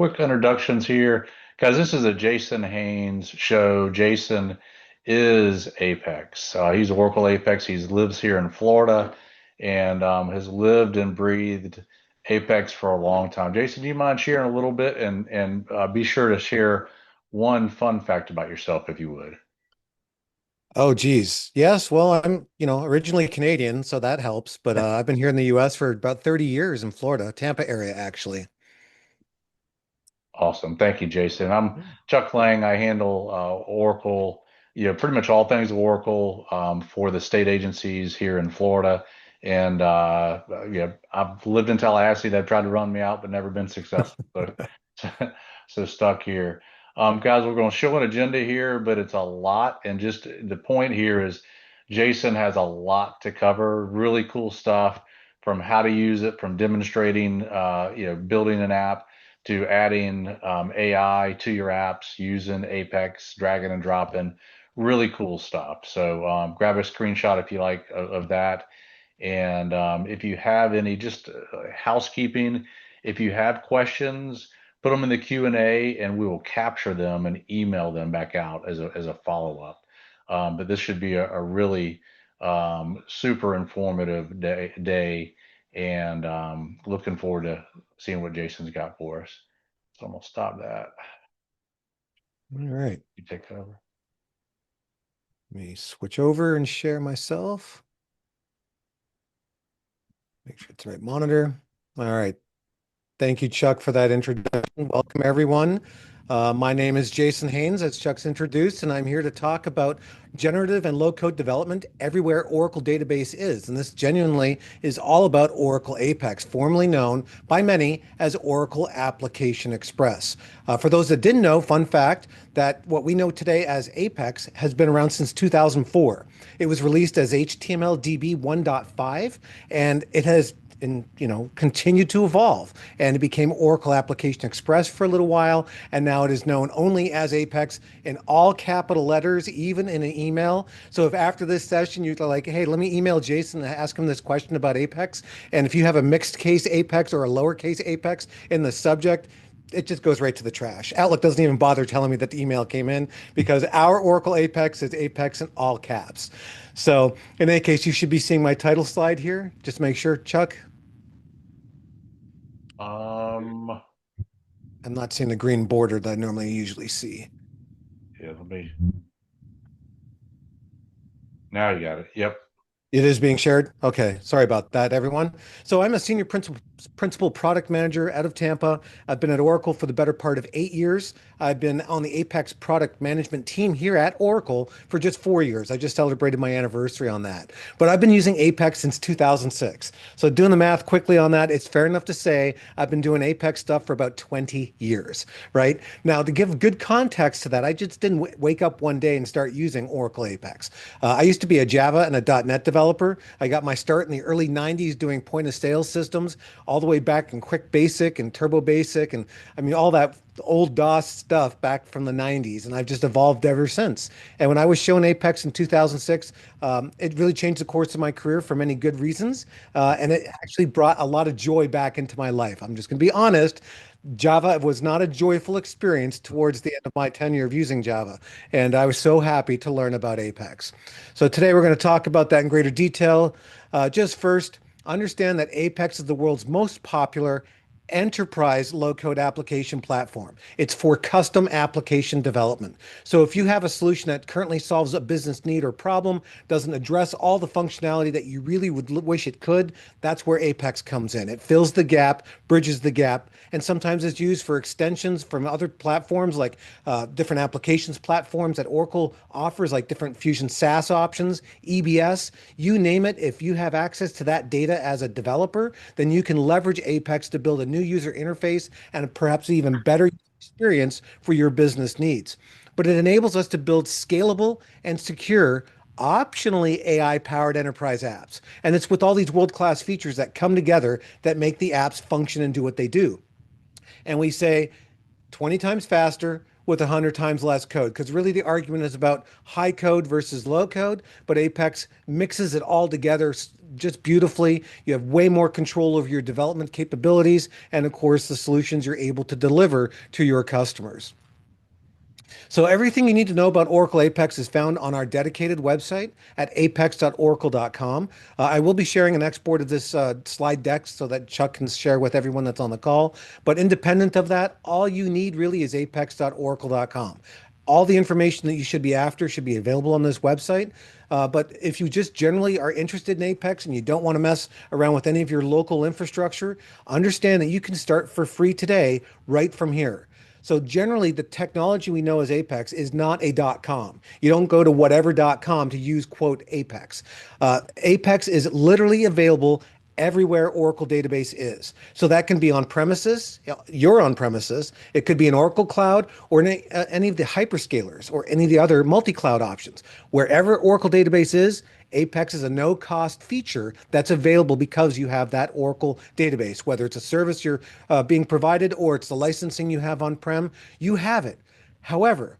quick introductions here, guys. This is a Jayson Hanes show. Jayson is Apex. He's Oracle Apex. He lives here in Florida and has lived and breathed Apex for a long time. Jayson, do you mind sharing a little bit and be sure to share one fun fact about yourself if you would? Oh, geez. Yes. Well, I'm, originally Canadian, so that helps. But I've been here in the US for about 30 years in Florida, Tampa area, actually. Awesome. Thank you, Jason. I'm Chuck Lang. I handle Oracle, pretty much all things Oracle for the state agencies here in Florida. And yeah, I've lived in Tallahassee. They've tried to run me out, but never been successful. So stuck here. Guys, we're going to show an agenda here, but it's a lot. And just the point here is Jason has a lot to cover, really cool stuff from how to use it, from demonstrating, building an app to adding AI to your apps using Apex, dragging and dropping, really cool stuff. So grab a screenshot if you like of that. And if you have any just housekeeping, if you have questions, put them in the Q&A and we will capture them and email them back out as a follow-up. But this should be a really super informative day and looking forward to seeing what Jason's got for us. So I'm gonna stop that. All right. You take over. Let me switch over and share myself. Make sure it's the right monitor. All right. Thank you, Chuck, for that introduction. Welcome, everyone. My name is Jayson Hanes, as Chuck's introduced, and I'm here to talk about generative and low-code development everywhere Oracle database is. And this genuinely is all about Oracle Apex, formerly known by many as Oracle Application Express. For those that didn't know, fun fact, that what we know today as Apex has been around since 2004. It was released as HTML-DB 1.5, and it has continued to evolve, and it became Oracle Application Express for a little while, and now it is known only as Apex in all capital letters, even in an email. So if after this session you're like, hey, let me email Jason and ask him this question about Apex, and if you have a mixed case Apex or a lowercase Apex in the subject, it just goes right to the trash. Outlook doesn't even bother telling me that the email came in because our Oracle Apex is Apex in all caps. So in any case, you should be seeing my title slide here. Just make sure, Chuck. Um, I'm not seeing the green border that I normally usually see. yeah, let me. Now you got it. Yep. It is being shared. Okay, sorry about that, everyone. So I'm a senior principal product manager out of Tampa. I've been at Oracle for the better part of 8 years. I've been on the Apex product management team here at Oracle for just 4 years. I just celebrated my anniversary on that. But I've been using Apex since 2006. So doing the math quickly on that, it's fair enough to say I've been doing Apex stuff for about 20 years, right? Now, to give good context to that, I just didn't wake up one day and start using Oracle Apex. I used to be a Java and a .NET developer. I got my start in the early 90s doing point of sale systems, all the way back in Quick Basic and Turbo Basic, and I mean, all that old DOS stuff back from the 90s. And I've just evolved ever since. And when I was shown Apex in 2006, it really changed the course of my career for many good reasons. And it actually brought a lot of joy back into my life. I'm just going to be honest. Java was not a joyful experience towards the end of my tenure of using Java, and I was so happy to learn about Apex. So today we're going to talk about that in greater detail. Just first, understand that Apex is the world's most popular enterprise low-code application platform. It's for custom application development. So if you have a solution that currently solves a business need or problem, doesn't address all the functionality that you really would wish it could, that's where Apex comes in. It fills the gap, bridges the gap, and sometimes it's used for extensions from other platforms like different applications platforms that Oracle offers, like different Fusion SaaS options, EBS, you name it. If you have access to that data as a developer, then you can leverage Apex to build a new user interface and perhaps even better experience for your business needs. But it enables us to build scalable and secure, optionally AI-powered enterprise apps. And it's with all these world-class features that come together that make the apps function and do what they do. And we say 20 times faster with 100 times less code, because really the argument is about high code versus low code, but Apex mixes it all together just beautifully. You have way more control over your development capabilities and, of course, the solutions you're able to deliver to your customers. So everything you need to know about Oracle Apex is found on our dedicated website at apex.oracle.com. I will be sharing an export of this slide deck so that Chuck can share with everyone that's on the call. But independent of that, all you need really is apex.oracle.com. All the information that you should be after should be available on this website. But if you just generally are interested in Apex and you don't want to mess around with any of your local infrastructure, understand that you can start for free today right from here. So generally, the technology we know as Apex is not a .com. You don't go to whatever.com to use quote Apex. Apex is literally available everywhere Oracle database is. So that can be on premises, you're on premises. It could be an Oracle Cloud or any of the hyperscalers or any of the other multi-cloud options. Wherever Oracle database is, Apex is a no-cost feature that's available because you have that Oracle database, whether it's a service you're being provided or it's the licensing you have on-prem, you have it. However,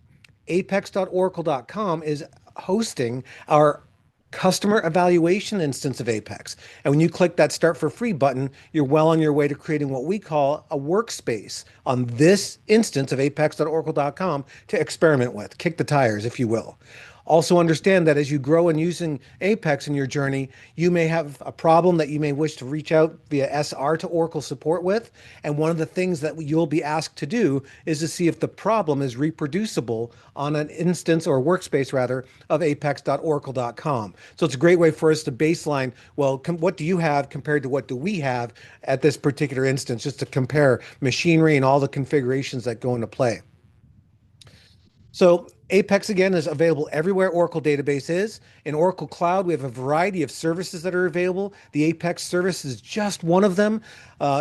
apex.oracle.com is hosting our customer evaluation instance of Apex. And when you click that Start for Free button, you're well on your way to creating what we call a workspace on this instance of apex.oracle.com to experiment with, kick the tires, if you will. Also understand that as you grow in using Apex in your journey, you may have a problem that you may wish to reach out via SR to Oracle support with. And one of the things that you'll be asked to do is to see if the problem is reproducible on an instance or workspace rather of apex.oracle.com. So it's a great way for us to baseline, well, what do you have compared to what do we have at this particular instance, just to compare machinery and all the configurations that go into play. So Apex again is available everywhere Oracle database is. In Oracle Cloud, we have a variety of services that are available. The Apex service is just one of them.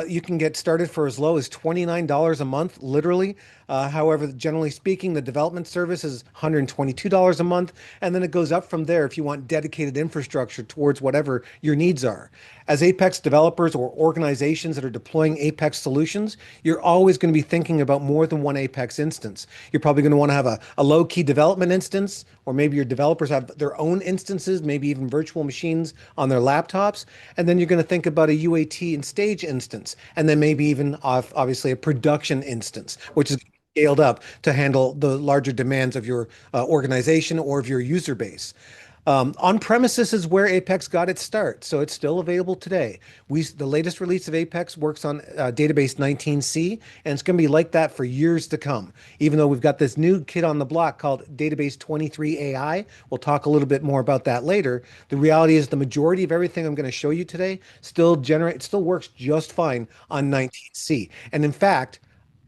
You can get started for as low as $29 a month, literally. However, generally speaking, the development service is $122 a month, and then it goes up from there if you want dedicated infrastructure towards whatever your needs are. As Apex developers or organizations that are deploying Apex solutions, you're always going to be thinking about more than one Apex instance. You're probably going to want to have a low-key development instance, or maybe your developers have their own instances, maybe even virtual machines on their laptops. And then you're going to think about a UAT and stage instance, and then maybe even obviously a production instance, which is scaled up to handle the larger demands of your organization or of your user base. On premises is where Apex got its start, so it's still available today. The latest release of Apex works on database 19C, and it's going to be like that for years to come. Even though we've got this new kid on the block called database 23 AI, we'll talk a little bit more about that later. The reality is the majority of everything I'm going to show you today still works just fine on 19C, and in fact,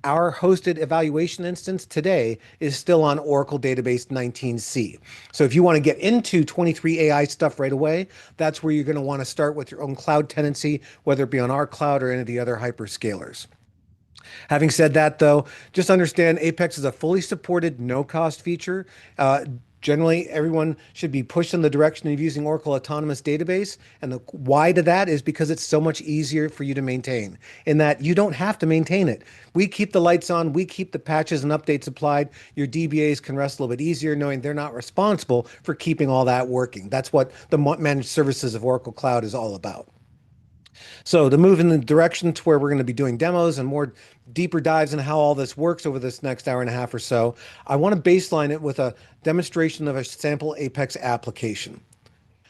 our hosted evaluation instance today is still on Oracle Database 19C. So if you want to get into 23 AI stuff right away, that's where you're going to want to start with your own cloud tenancy, whether it be on our cloud or any of the other hyperscalers. Having said that, though, just understand Apex is a fully supported no-cost feature. Generally, everyone should be pushed in the direction of using Oracle Autonomous Database. And the why to that is because it's so much easier for you to maintain, in that you don't have to maintain it. We keep the lights on, we keep the patches and updates applied. Your DBAs can rest a little bit easier knowing they're not responsible for keeping all that working. That's what the managed services of Oracle Cloud is all about. So to move in the direction to where we're going to be doing demos and more deeper dives into how all this works over this next hour and a half or so, I want to baseline it with a demonstration of a sample Apex application.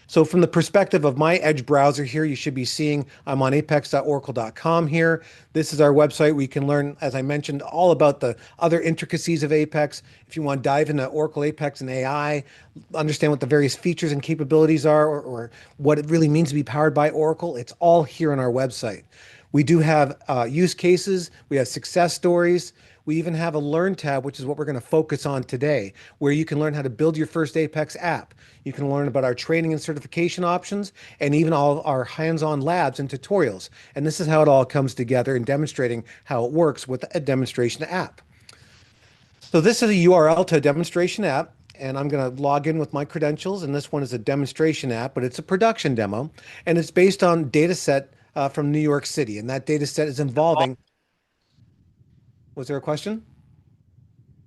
So from the perspective of my Edge browser here, you should be seeing I'm on apex.oracle.com here. This is our website where you can learn, as I mentioned, all about the other intricacies of Apex. If you want to dive into Oracle Apex and AI, understand what the various features and capabilities are, or what it really means to be powered by Oracle, it's all here on our website. We do have use cases. We have success stories. We even have a Learn tab, which is what we're going to focus on today, where you can learn how to build your first Apex app. You can learn about our training and certification options, and even all our hands-on labs and tutorials. And this is how it all comes together in demonstrating how it works with a demonstration app. So this is a URL to a demonstration app, and I'm going to log in with my credentials. And this one is a demonstration app, but it's a production demo, and it's based on data set from New York City. And that data set is involving, was there a question?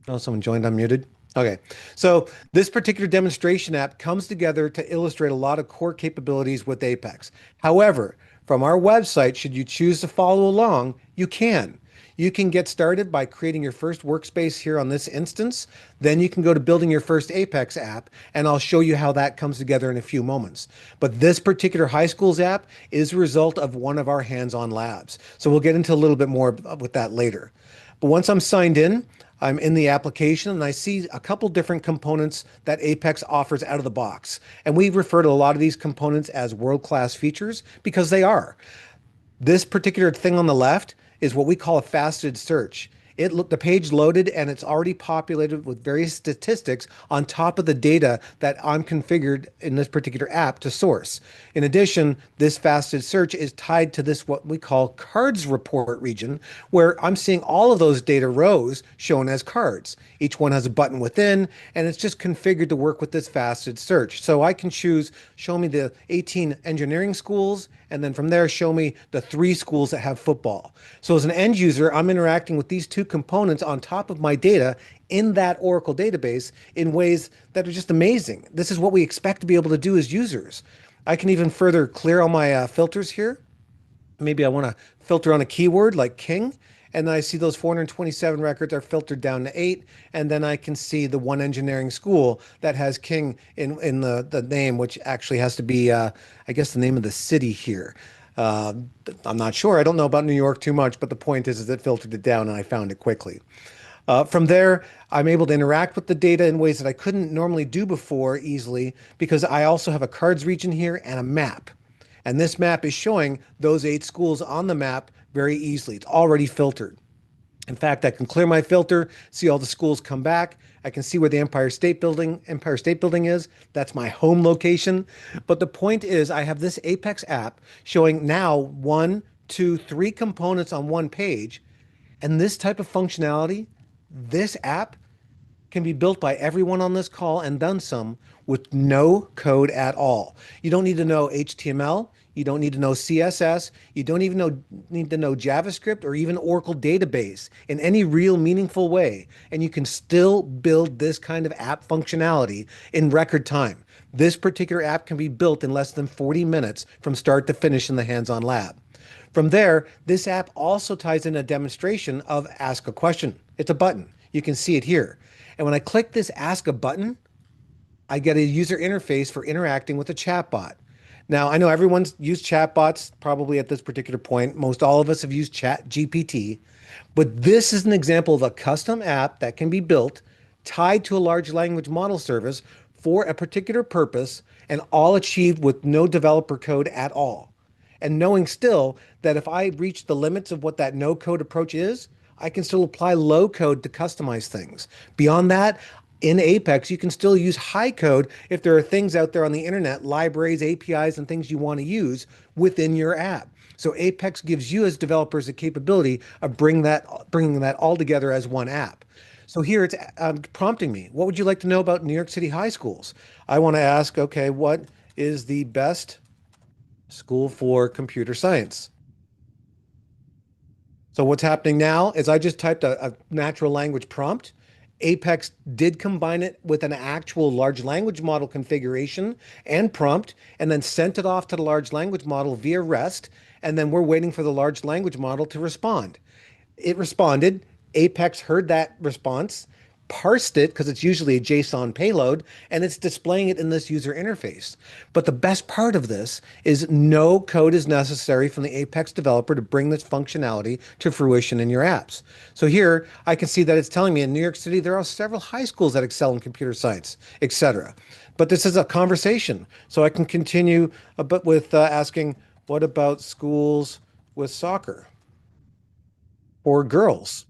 Oh, someone joined unmuted. Okay. So this particular demonstration app comes together to illustrate a lot of core capabilities with Apex. However, from our website, should you choose to follow along, you can. You can get started by creating your first workspace here on this instance. Then you can go to building your first Apex app, and I'll show you how that comes together in a few moments. But this particular high schools app is a result of one of our hands-on labs. So we'll get into a little bit more with that later. But once I'm signed in, I'm in the application and I see a couple different components that Apex offers out of the box. And we refer to a lot of these components as world-class features because they are. This particular thing on the left is what we call a faceted search. The page loaded and it's already populated with various statistics on top of the data that I'm configured in this particular app to source. In addition, this faceted search is tied to this what we call cards report region, where I'm seeing all of those data rows shown as cards. Each one has a button within, and it's just configured to work with this faceted search. So I can choose, show me the 18 engineering schools, and then from there, show me the 3 schools that have football. So as an end user, I'm interacting with these 2 components on top of my data in that Oracle database in ways that are just amazing. This is what we expect to be able to do as users. I can even further clear all my filters here. Maybe I want to filter on a keyword like king, and then I see those 427 records are filtered down to 8, and then I can see the one engineering school that has king in the name, which actually has to be, I guess, the name of the city here. Uh, I'm not sure. I don't know about New York too much, but the point is it filtered it down and I found it quickly. From there, I'm able to interact with the data in ways that I couldn't normally do before easily because I also have a cards region here and a map. And this map is showing those 8 schools on the map very easily. It's already filtered. In fact, I can clear my filter, see all the schools come back. I can see where the Empire State Building is. That's my home location. But the point is, I have this Apex app showing now one, two, 3 components on one page. And this type of functionality, this app can be built by everyone on this call and done some with no code at all. You don't need to know HTML. You don't need to know CSS. You don't even need to know JavaScript or even Oracle database in any real meaningful way. And you can still build this kind of app functionality in record time. This particular app can be built in less than 40 minutes from start to finish in the hands-on lab. From there, this app also ties in a demonstration of Ask a Question. It's a button. You can see it here. And when I click this Ask a Button, I get a user interface for interacting with a chatbot. Now, I know everyone's used chatbots probably at this particular point. Most all of us have used Chat GPT, but this is an example of a custom app that can be built tied to a large language model service for a particular purpose and all achieved with no developer code at all. And knowing still that if I reach the limits of what that no code approach is, I can still apply low code to customize things. Beyond that, in Apex, you can still use high code if there are things out there on the internet, libraries, APIs, and things you want to use within your app. So Apex gives you as developers the capability of bringing that all together as one app. So here it's prompting me. What would you like to know about New York City high schools? I want to ask, okay, what is the best school for computer science? So what's happening now is I just typed a natural language prompt. Apex did combine it with an actual large language model configuration and prompt, and then sent it off to the large language model via REST. And then we're waiting for the large language model to respond. It responded. Apex heard that response, parsed it because it's usually a JSON payload, and it's displaying it in this user interface. But the best part of this is no code is necessary from the Apex developer to bring this functionality to fruition in your apps. So here I can see that it's telling me in New York City there are several high schools that excel in computer science, etc. But this is a conversation, so I can continue a bit with asking, what about schools with soccer or girls?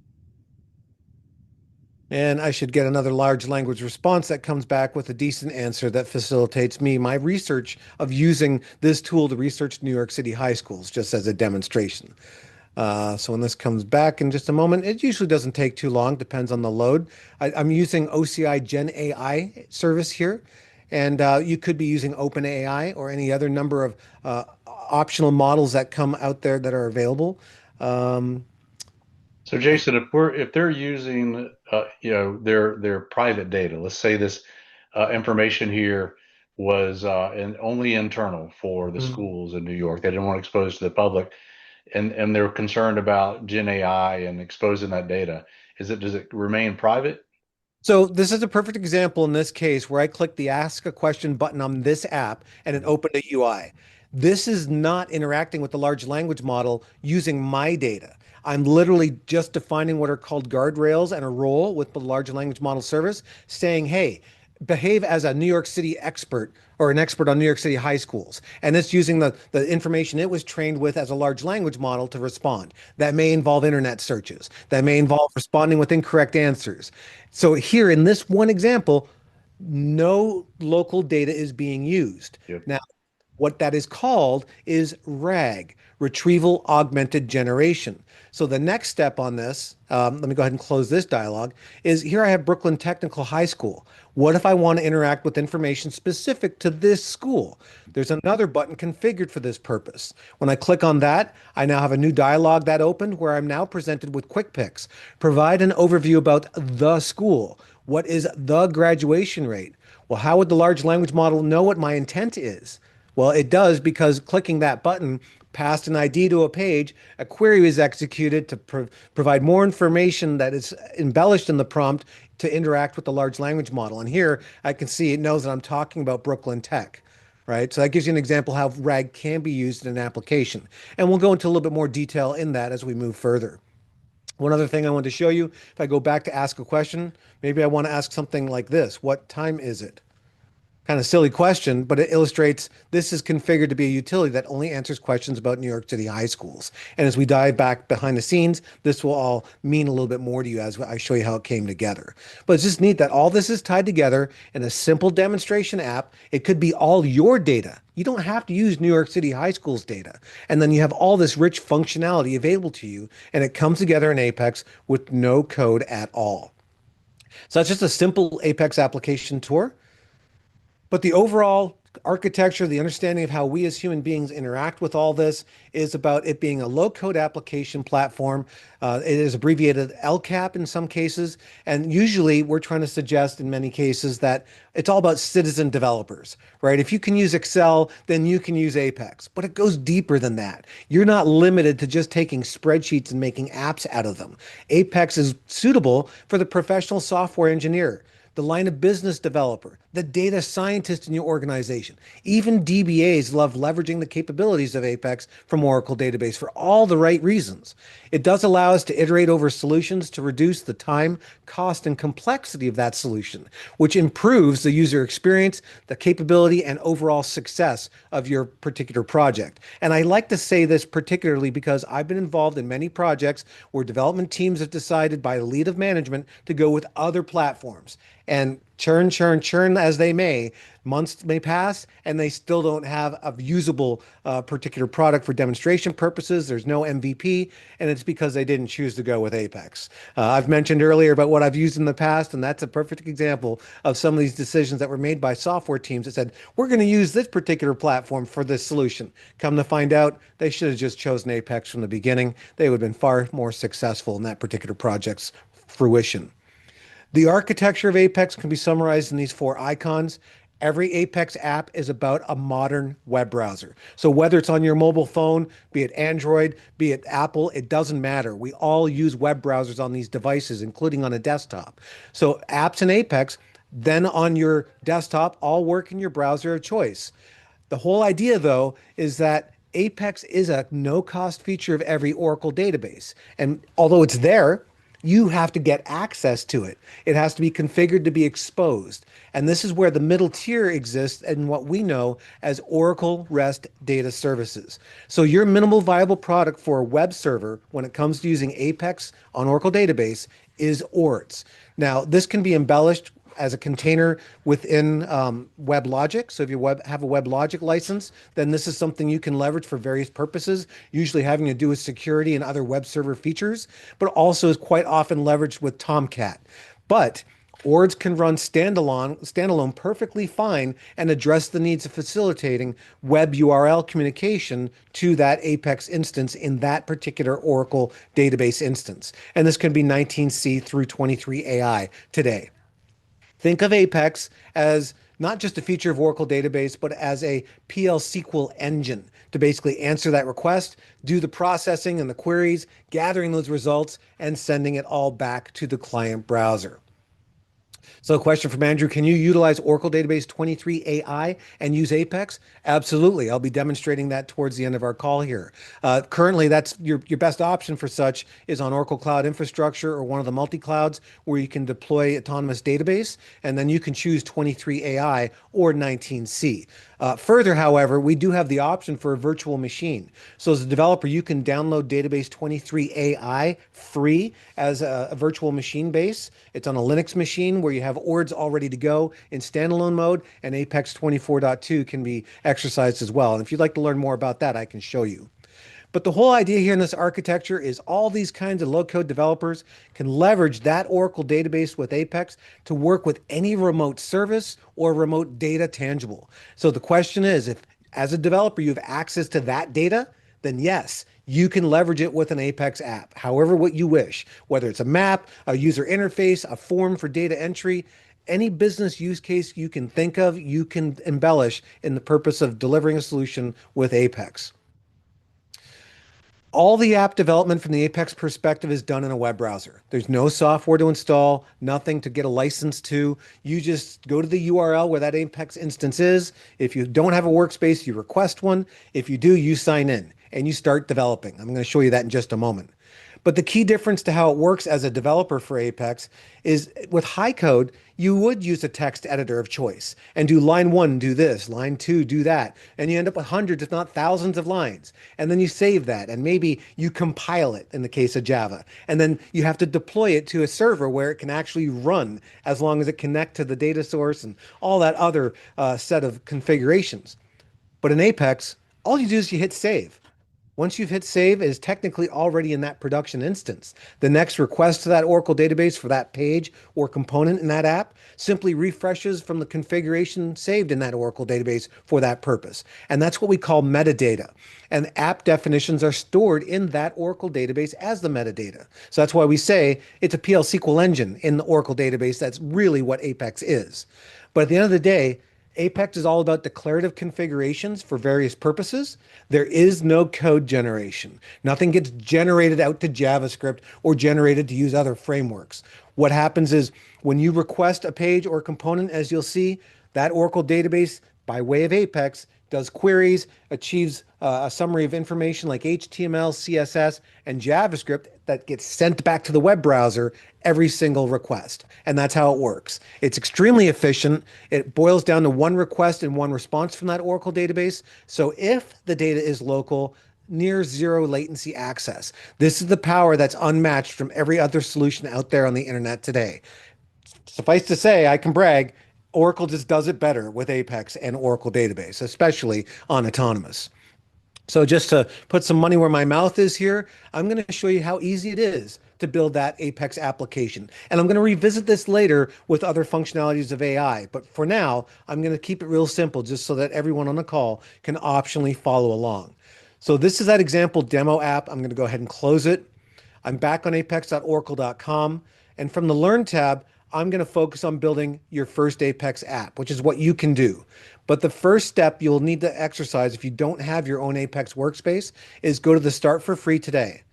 And I should get another large language response that comes back with a decent answer that facilitates me my research of using this tool to research New York City high schools, just as a demonstration. So when this comes back in just a moment, it usually doesn't take too long, depends on the load. I'm using OCI Gen AI service here, and you could be using OpenAI or any other number of optional models that come out there that are available. Um, So Jason, if they're using their private data, let's say this information here was only internal for the Mhm. schools in New York. They didn't want to expose to the public, and they're concerned about Gen AI and exposing that data. Does it remain private? So this is a perfect example in this case where I click the ask a question button on this app and it opened a UI. This is not interacting with the large language model using my data. I'm literally just defining what are called guardrails and a role with the large language model service saying, hey, behave as a New York City expert or an expert on New York City high schools. And it's using the information it was trained with as a large language model to respond. That may involve internet searches. That may involve responding with incorrect answers. So here in this one example, no local data is being used. Yep. Now, what that is called is RAG, Retrieval Augmented Generation. So the next step on this, let me go ahead and close this dialogue, is here I have Brooklyn Technical High School. What if I want to interact with information specific to this school? There's another button configured for this purpose. When I click on that, I now have a new dialogue that opened where I'm now presented with quick picks. Provide an overview about the school. What is the graduation rate? Well, how would the large language model know what my intent is? Well, it does because clicking that button passed an ID to a page, a query is executed to provide more information that is embellished in the prompt to interact with the large language model. And here I can see it knows that I'm talking about Brooklyn Tech, right? So that gives you an example how RAG can be used in an application. And we'll go into a little bit more detail in that as we move further. One other thing I want to show you, if I go back to ask a question, maybe I want to ask something like this. What time is it? Kind of silly question, but it illustrates this is configured to be a utility that only answers questions about New York City high schools. And as we dive back behind the scenes, this will all mean a little bit more to you as I show you how it came together. But it's just neat that all this is tied together in a simple demonstration app. It could be all your data. You don't have to use New York City high schools data. And then you have all this rich functionality available to you, and it comes together in Apex with no code at all. So that's just a simple Apex application tour. But the overall architecture, the understanding of how we as human beings interact with all this is about it being a low code application platform. It is abbreviated LCAP in some cases. And usually we're trying to suggest in many cases that it's all about citizen developers, right? If you can use Excel, then you can use Apex. But it goes deeper than that. You're not limited to just taking spreadsheets and making apps out of them. Apex is suitable for the professional software engineer, the line of business developer, the data scientist in your organization. Even DBAs love leveraging the capabilities of Apex from Oracle Database for all the right reasons. It does allow us to iterate over solutions to reduce the time, cost, and complexity of that solution, which improves the user experience, the capability, and overall success of your particular project. And I like to say this particularly because I've been involved in many projects where development teams have decided by the lead of management to go with other platforms. And churn, churn, churn as they may, months may pass and they still don't have a usable particular product for demonstration purposes. There's no MVP, and it's because they didn't choose to go with Apex. I've mentioned earlier about what I've used in the past, and that's a perfect example of some of these decisions that were made by software teams that said, we're going to use this particular platform for this solution. Come to find out, they should have just chosen Apex from the beginning. They would have been far more successful in that particular project's fruition. The architecture of Apex can be summarized in these four icons. Every Apex app is about a modern web browser. So whether it's on your mobile phone, be it Android, be it Apple, it doesn't matter. We all use web browsers on these devices, including on a desktop. So apps in Apex, then on your desktop, all work in your browser of choice. The whole idea, though, is that Apex is a no-cost feature of every Oracle database. And although it's there, you have to get access to it. It has to be configured to be exposed. And this is where the middle tier exists and what we know as Oracle REST data services. So your minimal viable product for a web server when it comes to using Apex on Oracle database is ORTs. Now, this can be embellished as a container within WebLogic. So if you have a WebLogic license, then this is something you can leverage for various purposes, usually having to do with security and other web server features, but also is quite often leveraged with Tomcat. But Ords can run standalone perfectly fine and address the needs of facilitating web URL communication to that Apex instance in that particular Oracle database instance. And this can be 19C through 23 AI today. Think of Apex as not just a feature of Oracle database, but as a PL SQL engine to basically answer that request, do the processing and the queries, gathering those results, and sending it all back to the client browser. So, a question from Andrew: can you utilize Oracle Database 23 AI and use Apex? Absolutely. I'll be demonstrating that towards the end of our call here. Currently, that's your best option for such is on Oracle Cloud Infrastructure or one of the multi clouds where you can deploy autonomous database, and then you can choose 23 AI or 19C. Further, however, we do have the option for a virtual machine. So as a developer, you can download Database 23 AI free as a virtual machine base. It's on a Linux machine where you have ORDs all ready to go in standalone mode, and Apex 24.2 can be exercised as well. And if you'd like to learn more about that, I can show you. But the whole idea here in this architecture is all these kinds of low-code developers can leverage that Oracle database with Apex to work with any remote service or remote data tangible. So the question is, if as a developer you have access to that data, then yes, you can leverage it with an Apex app, however what you wish, whether it's a map, a user interface, a form for data entry, any business use case you can think of, you can embellish in the purpose of delivering a solution with Apex. All the app development from the Apex perspective is done in a web browser. There's no software to install, nothing to get a license to. You just go to the URL where that Apex instance is. If you don't have a workspace, you request one. If you do, you sign in and you start developing. I'm going to show you that in just a moment. But the key difference to how it works as a developer for Apex is with high code, you would use a text editor of choice and do line one, do this, line two, do that. And you end up with hundreds, if not thousands of lines. And then you save that and maybe you compile it in the case of Java. And then you have to deploy it to a server where it can actually run as long as it connects to the data source and all that other set of configurations. But in Apex, all you do is you hit save. Once you've hit save, it is technically already in that production instance. The next request to that Oracle database for that page or component in that app simply refreshes from the configuration saved in that Oracle database for that purpose. And that's what we call metadata. And app definitions are stored in that Oracle database as the metadata. So that's why we say it's a PL SQL engine in the Oracle database. That's really what Apex is. But at the end of the day, Apex is all about declarative configurations for various purposes. There is no code generation. Nothing gets generated out to JavaScript or generated to use other frameworks. What happens is when you request a page or component, as you'll see, that Oracle database, by way of Apex, does queries, achieves a summary of information like HTML, CSS, and JavaScript that gets sent back to the web browser every single request. And that's how it works. It's extremely efficient. It boils down to one request and one response from that Oracle database. So if the data is local, near zero latency access. This is the power that's unmatched from every other solution out there on the internet today. Suffice to say, I can brag, Oracle just does it better with Apex and Oracle database, especially on autonomous. So just to put some money where my mouth is here, I'm going to show you how easy it is to build that Apex application. And I'm going to revisit this later with other functionalities of AI. But for now, I'm going to keep it real simple just so that everyone on the call can optionally follow along. So this is that example demo app. I'm going to go ahead and close it. I'm back on apex.oracle.com. And from the Learn tab, I'm going to focus on building your first Apex app, which is what you can do. But the first step you'll need to exercise if you don't have your own Apex workspace is go to the Start for Free today.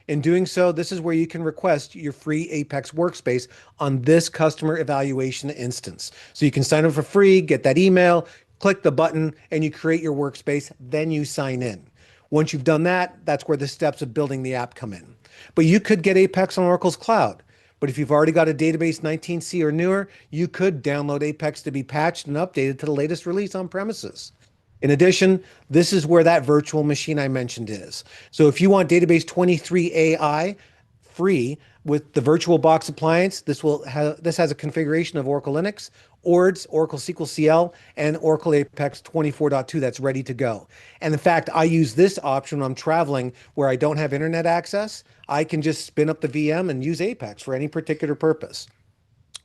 In doing so, this is where you can request your free Apex workspace on this customer evaluation instance. So you can sign up for free, get that email, click the button, and you create your workspace. Then you sign in. Once you've done that, that's where the steps of building the app come in. But you could get Apex on Oracle's cloud. But if you've already got a database 19C or newer, you could download Apex to be patched and updated to the latest release on premises. In addition, this is where that virtual machine I mentioned is. So if you want database 23 AI free with the VirtualBox appliance, this has a configuration of Oracle Linux, ORDS, Oracle SQL CL, and Oracle Apex 24.2 that's ready to go. And in fact, I use this option when I'm traveling where I don't have internet access. I can just spin up the VM and use Apex for any particular purpose.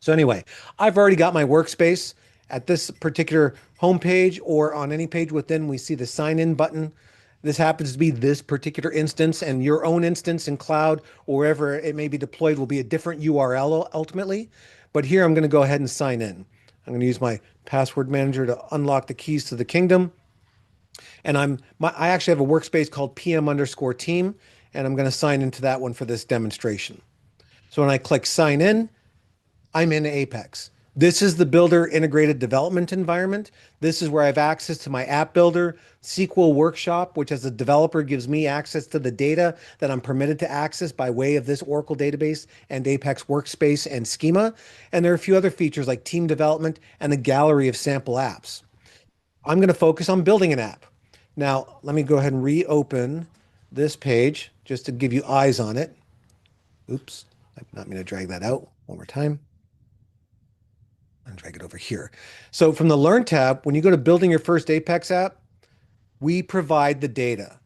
So anyway, I've already got my workspace at this particular homepage or on any page within, we see the sign in button. This happens to be this particular instance, and your own instance in cloud or wherever it may be deployed will be a different URL ultimately. But here I'm going to go ahead and sign in. I'm going to use my password manager to unlock the keys to the kingdom. And I actually have a workspace called PM underscore team, and I'm going to sign into that one for this demonstration. So when I click sign in, I'm in Apex. This is the Builder integrated development environment. This is where I have access to my app builder, SQL Workshop, which as a developer gives me access to the data that I'm permitted to access by way of this Oracle database and Apex workspace and schema. And there are a few other features like team development and a gallery of sample apps. I'm going to focus on building an app. Now, let me go ahead and reopen this page just to give you eyes on it. Oops, I'm not going to drag that out one more time and drag it over here. So from the Learn tab, when you go to building your first Apex app, we provide the data.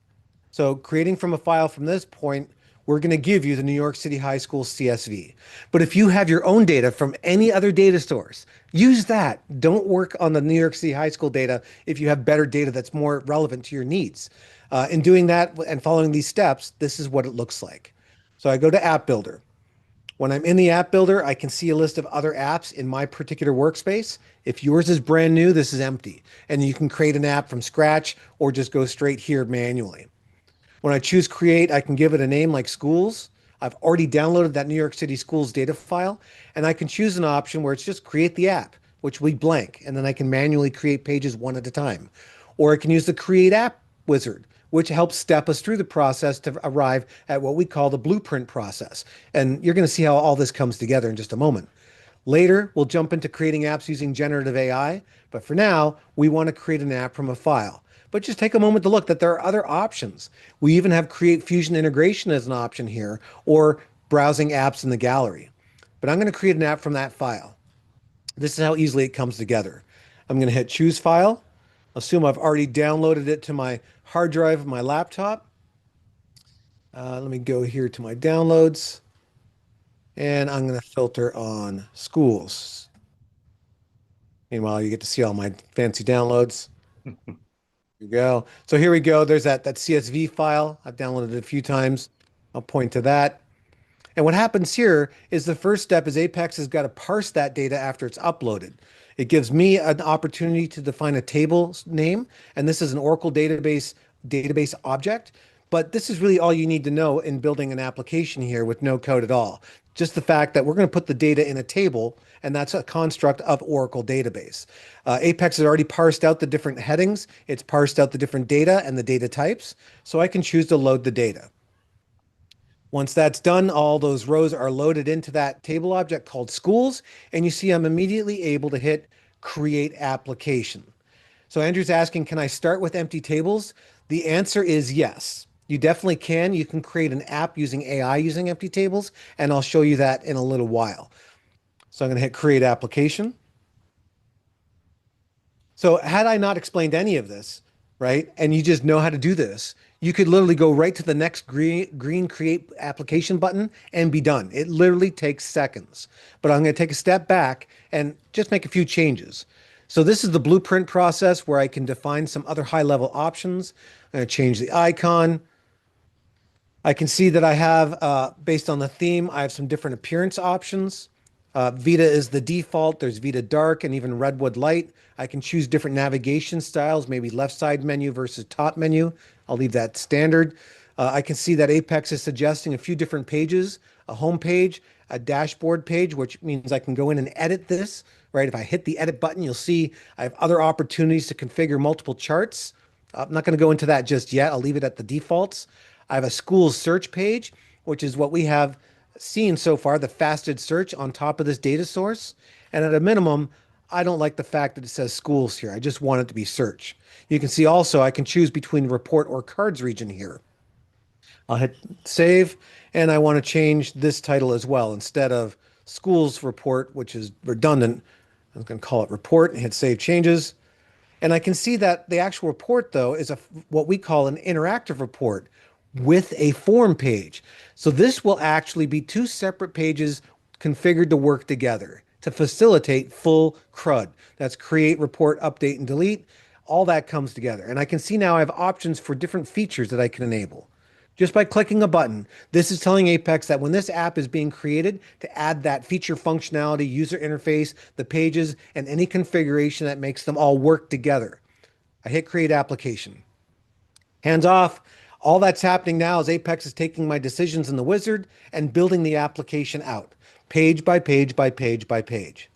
So creating from a file from this point, we're going to give you the New York City High School CSV. But if you have your own data from any other data source, use that. Don't work on the New York City High School data if you have better data that's more relevant to your needs. In doing that and following these steps, this is what it looks like. So I go to App Builder. When I'm in the app builder, I can see a list of other apps in my particular workspace. If yours is brand new, this is empty. And you can create an app from scratch or just go straight here manually. When I choose create, I can give it a name like schools. I've already downloaded that New York City schools data file, and I can choose an option where it's just create the app, which will be blank, and then I can manually create pages one at a time. Or I can use the create app wizard, which helps step us through the process to arrive at what we call the blueprint process. And you're going to see how all this comes together in just a moment. Later, we'll jump into creating apps using generative AI, but for now, we want to create an app from a file. But just take a moment to look that there are other options. We even have Create Fusion integration as an option here, or browsing apps in the gallery. But I'm going to create an app from that file. This is how easily it comes together. I'm going to hit choose file. Assume I've already downloaded it to my hard drive of my laptop. Let me go here to my downloads, and I'm going to filter on schools. Meanwhile, you get to see all my fancy downloads. Here we go. So here we go. There's that CSV file. I've downloaded it a few times. I'll point to that. And what happens here is the first step is Apex has got to parse that data after it's uploaded. It gives me an opportunity to define a table name, and this is an Oracle database object. But this is really all you need to know in building an application here with no code at all. Just the fact that we're going to put the data in a table, and that's a construct of Oracle database. Apex has already parsed out the different headings. It's parsed out the different data and the data types, so I can choose to load the data. Once that's done, all those rows are loaded into that table object called schools, and you see I'm immediately able to hit create application. So Andrew's asking, can I start with empty tables? The answer is yes. You definitely can. You can create an app using AI using empty tables, and I'll show you that in a little while. So I'm going to hit create application. So had I not explained any of this, right, and you just know how to do this, you could literally go right to the next green create application button and be done. It literally takes seconds. But I'm going to take a step back and just make a few changes. So this is the blueprint process where I can define some other high-level options. I'm going to change the icon. I can see that I have, based on the theme, I have some different appearance options. Vita is the default. There's Vita Dark and even Redwood Light. I can choose different navigation styles, maybe left side menu versus top menu. I'll leave that standard. I can see that Apex is suggesting a few different pages, a home page, a dashboard page, which means I can go in and edit this, right? If I hit the edit button, you'll see I have other opportunities to configure multiple charts. I'm not going to go into that just yet. I'll leave it at the defaults. I have a schools search page, which is what we have seen so far, the faceted search on top of this data source. And at a minimum, I don't like the fact that it says schools here. I just want it to be search. You can see also I can choose between report or cards region here. I'll hit save, and I want to change this title as well. Instead of schools report, which is redundant, I'm going to call it report and hit save changes. And I can see that the actual report, though, is what we call an interactive report with a form page. So this will actually be two separate pages configured to work together. to facilitate full CRUD. That's create, report, update, and delete. All that comes together. And I can see now I have options for different features that I can enable. Just by clicking a button, this is telling Apex that when this app is being created, to add that feature functionality, user interface, the pages, and any configuration that makes them all work together. I hit create application. Hands off. All that's happening now is Apex is taking my decisions in the wizard and building the application out, page by page by page by page.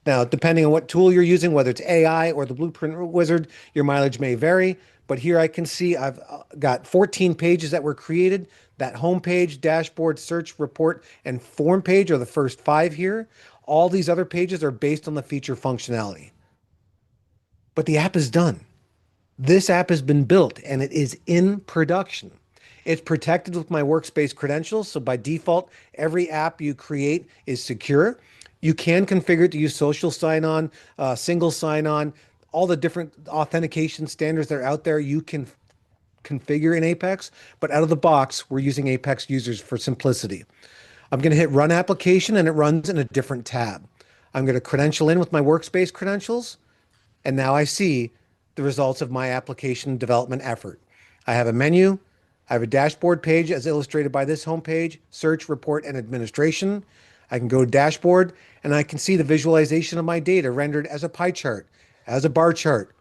Now, depending on what tool you're using, whether it's AI or the Blueprint Wizard, your mileage may vary. But here I can see I've got 14 pages that were created. That home page, dashboard, search, report, and form page are the first five here. All these other pages are based on the feature functionality. But the app is done. This app has been built and it is in production. It's protected with my workspace credentials. So by default, every app you create is secure. You can configure it to use social sign-on, single sign-on, all the different authentication standards that are out there. You can configure in Apex, but out of the box, we're using Apex users for simplicity. I'm going to hit run application and it runs in a different tab. I'm going to credential in with my workspace credentials. And now I see the results of my application development effort. I have a menu. I have a dashboard page as illustrated by this homepage, search, report, and administration. I can go to dashboard and I can see the visualization of my data rendered as a pie chart, as a bar chart.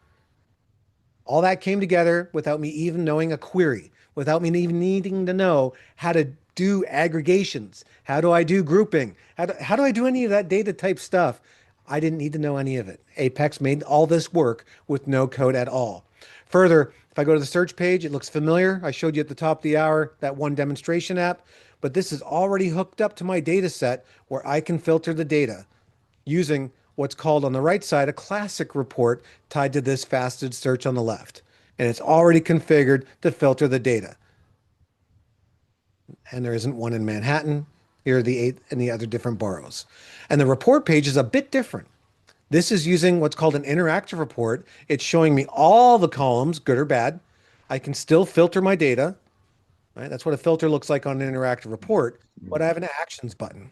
All that came together without me even knowing a query, without me even needing to know how to do aggregations. How do I do grouping? How do I do any of that data type stuff? I didn't need to know any of it. Apex made all this work with no code at all. Further, if I go to the search page, it looks familiar. I showed you at the top of the hour that one demonstration app, but this is already hooked up to my data set where I can filter the data using what's called on the right side a classic report tied to this faceted search on the left. And it's already configured to filter the data. And there isn't one in Manhattan. Here are the 8 in the other different boroughs. And the report page is a bit different. This is using what's called an interactive report. It's showing me all the columns, good or bad. I can still filter my data. Right? That's what a filter looks like on an interactive report, but I have an actions button.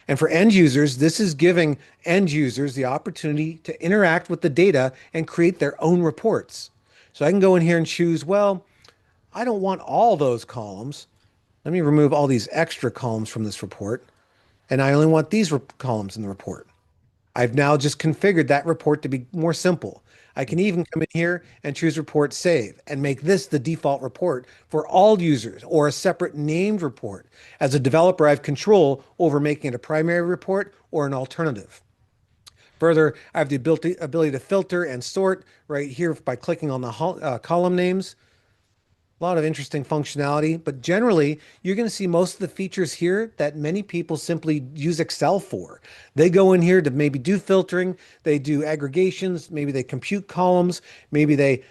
And for end users, this is giving end users the opportunity to interact with the data and create their own reports. So I can go in here and choose, well, I don't want all those columns. Let me remove all these extra columns from this report. And I only want these columns in the report. I've now just configured that report to be more simple. I can even come in here and choose report save and make this the default report for all users or a separate named report. As a developer, I have control over making it a primary report or an alternative. Further, I have the ability to filter and sort right here by clicking on the column names. A lot of interesting functionality, but generally, you're going to see most of the features here that many people simply use Excel for. They go in here to maybe do filtering, they do aggregations, maybe they compute columns, maybe they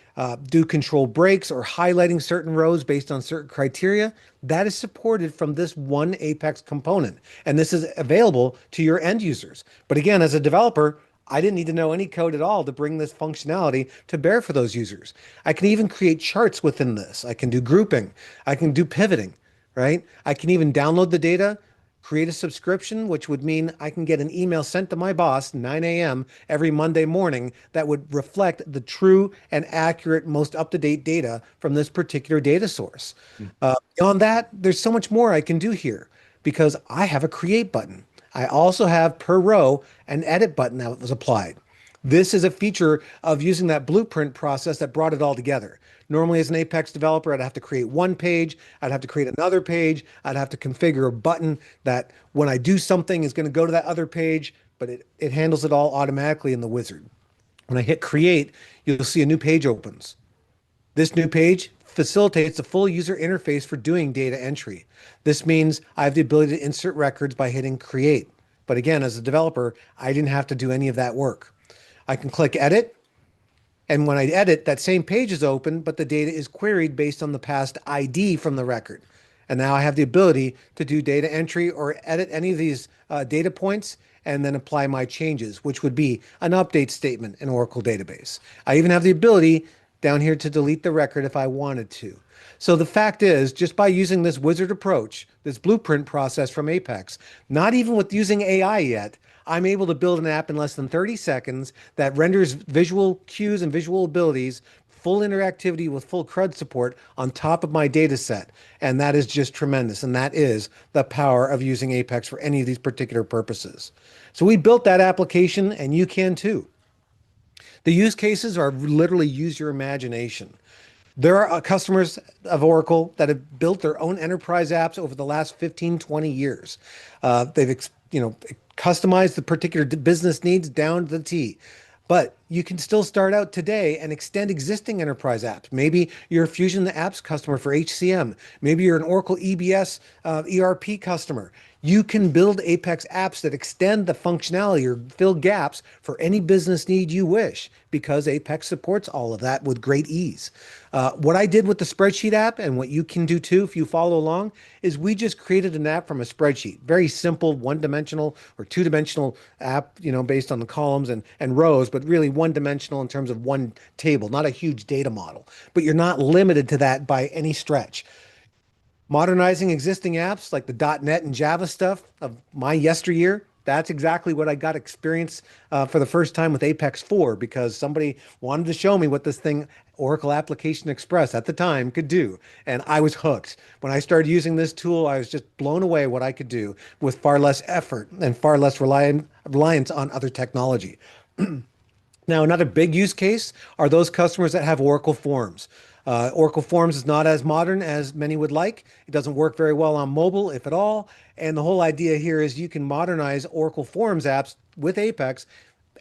do control breaks or highlighting certain rows based on certain criteria. That is supported from this one Apex component, and this is available to your end users. But again, as a developer, I didn't need to know any code at all to bring this functionality to bear for those users. I can even create charts within this. I can do grouping. I can do pivoting, right? I can even download the data, create a subscription, which would mean I can get an email sent to my boss 9 a.m. every Monday morning that would reflect the true and accurate, most up-to-date data from this particular data source. Beyond that, there's so much more I can do here because I have a create button. I also have per row an edit button that was applied. This is a feature of using that blueprint process that brought it all together. Normally, as an Apex developer, I'd have to create one page, I'd have to create another page, I'd have to configure a button that when I do something is going to go to that other page, but it handles it all automatically in the wizard. When I hit create, you'll see a new page opens. This new page facilitates a full user interface for doing data entry. This means I have the ability to insert records by hitting create. But again, as a developer, I didn't have to do any of that work. I can click edit. And when I edit, that same page is open, but the data is queried based on the past ID from the record. And now I have the ability to do data entry or edit any of these data points and then apply my changes, which would be an update statement in Oracle database. I even have the ability down here to delete the record if I wanted to. So the fact is, just by using this wizard approach, this blueprint process from Apex, not even with using AI yet, I'm able to build an app in less than 30 seconds that renders visual cues and visual abilities, full interactivity with full CRUD support on top of my data set. And that is just tremendous. And that is the power of using Apex for any of these particular purposes. So we built that application, and you can too. The use cases are literally use your imagination. There are customers of Oracle that have built their own enterprise apps over the last 15, 20 years. They've, customized the particular business needs down to the T. But you can still start out today and extend existing enterprise apps. Maybe you're a Fusion Apps customer for HCM. Maybe you're an Oracle EBS ERP customer. You can build Apex apps that extend the functionality or fill gaps for any business need you wish because Apex supports all of that with great ease. What I did with the spreadsheet app and what you can do too if you follow along is we just created an app from a spreadsheet. Very simple one-dimensional or two-dimensional app, based on the columns and rows, but really one-dimensional in terms of one table, not a huge data model. But you're not limited to that by any stretch. Modernizing existing apps like the .NET and Java stuff of my yesteryear, that's exactly what I got experience for the first time with Apex 4 because somebody wanted to show me what this thing, Oracle Application Express at the time, could do. And I was hooked. When I started using this tool, I was just blown away what I could do with far less effort and far less reliance on other technology. Now, another big use case are those customers that have Oracle Forms. Oracle Forms is not as modern as many would like. It doesn't work very well on mobile, if at all. And the whole idea here is you can modernize Oracle Forms apps with Apex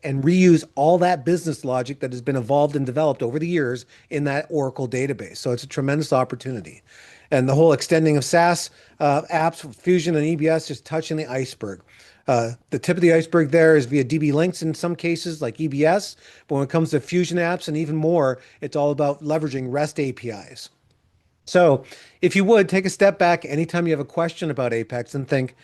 and reuse all that business logic that has been evolved and developed over the years in that Oracle database. So it's a tremendous opportunity. And the whole extending of SaaS apps, Fusion and EBS, just touching the iceberg. The tip of the iceberg there is via DB links in some cases, like EBS. But when it comes to Fusion apps and even more, it's all about leveraging REST APIs. So if you would take a step back anytime you have a question about Apex and think,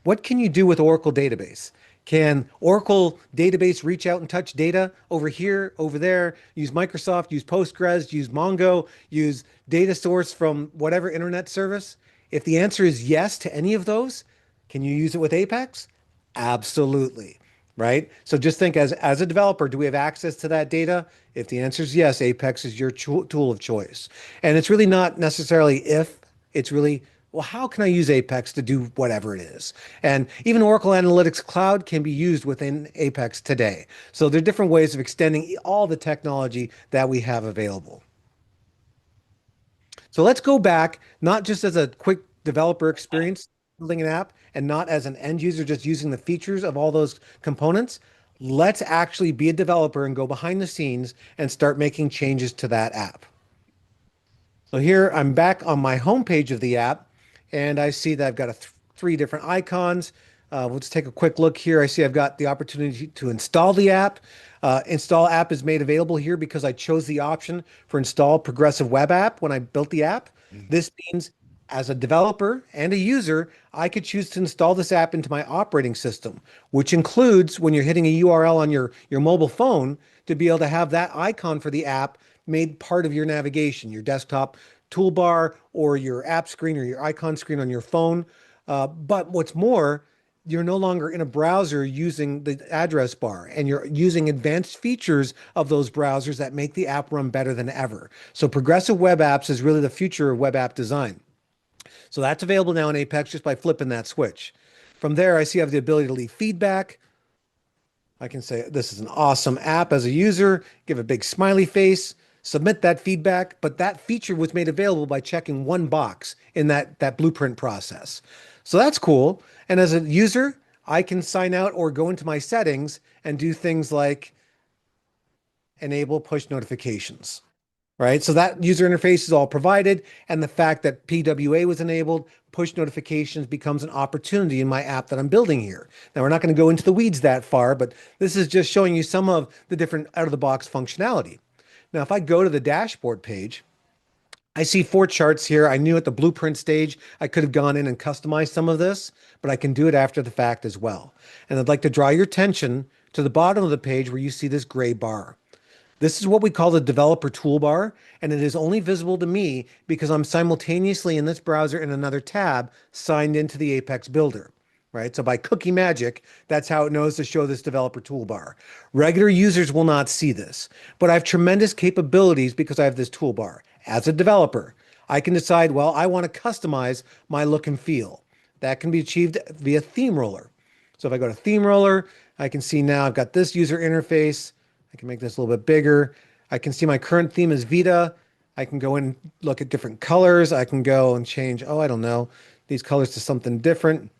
what can you do with Oracle database? Can Oracle database reach out and touch data over here, over there, use Microsoft, use Postgres, use Mongo, use data source from whatever internet service? If the answer is yes to any of those, can you use it with Apex? Absolutely. Right? So just think as a developer, do we have access to that data? If the answer is yes, Apex is your tool of choice. And it's really not necessarily if, it's really, well, how can I use Apex to do whatever it is? And even Oracle Analytics Cloud can be used within Apex today. So there are different ways of extending all the technology that we have available. So let's go back, not just as a quick developer experience building an app and not as an end user just using the features of all those components. Let's actually be a developer and go behind the scenes and start making changes to that app. So here I'm back on my homepage of the app, and I see that I've got three different icons. Let's take a quick look here. I see I've got the opportunity to install the app. Install app is made available here because I chose the option for install progressive web app when I built the app. This means as a developer and a user, I could choose to install this app into my operating system, which includes when you're hitting a URL on your mobile phone to be able to have that icon for the app made part of your navigation, your desktop toolbar or your app screen or your icon screen on your phone. But what's more, you're no longer in a browser using the address bar and you're using advanced features of those browsers that make the app run better than ever. So progressive web apps is really the future of web app design. So that's available now in Apex just by flipping that switch. From there, I see I have the ability to leave feedback. I can say this is an awesome app as a user, give a big smiley face, submit that feedback, but that feature was made available by checking one box in that blueprint process. So that's cool. And as a user, I can sign out or go into my settings and do things like enable push notifications. Right? So that user interface is all provided. And the fact that PWA was enabled, push notifications becomes an opportunity in my app that I'm building here. Now, we're not going to go into the weeds that far, but this is just showing you some of the different out-of-the-box functionality. Now, if I go to the dashboard page, I see 4 charts here. I knew at the blueprint stage, I could have gone in and customized some of this, but I can do it after the fact as well. And I'd like to draw your attention to the bottom of the page where you see this gray bar. This is what we call the developer toolbar, and it is only visible to me because I'm simultaneously in this browser in another tab signed into the Apex Builder, right? So by cookie magic, that's how it knows to show this developer toolbar. Regular users will not see this, but I have tremendous capabilities because I have this toolbar. As a developer, I can decide, well, I want to customize my look and feel. That can be achieved via Theme Roller. So if I go to Theme Roller, I can see now I've got this user interface. I can make this a little bit bigger. I can see my current theme is Vita. I can go and look at different colors. I can go and change, oh, I don't know, these colors to something different,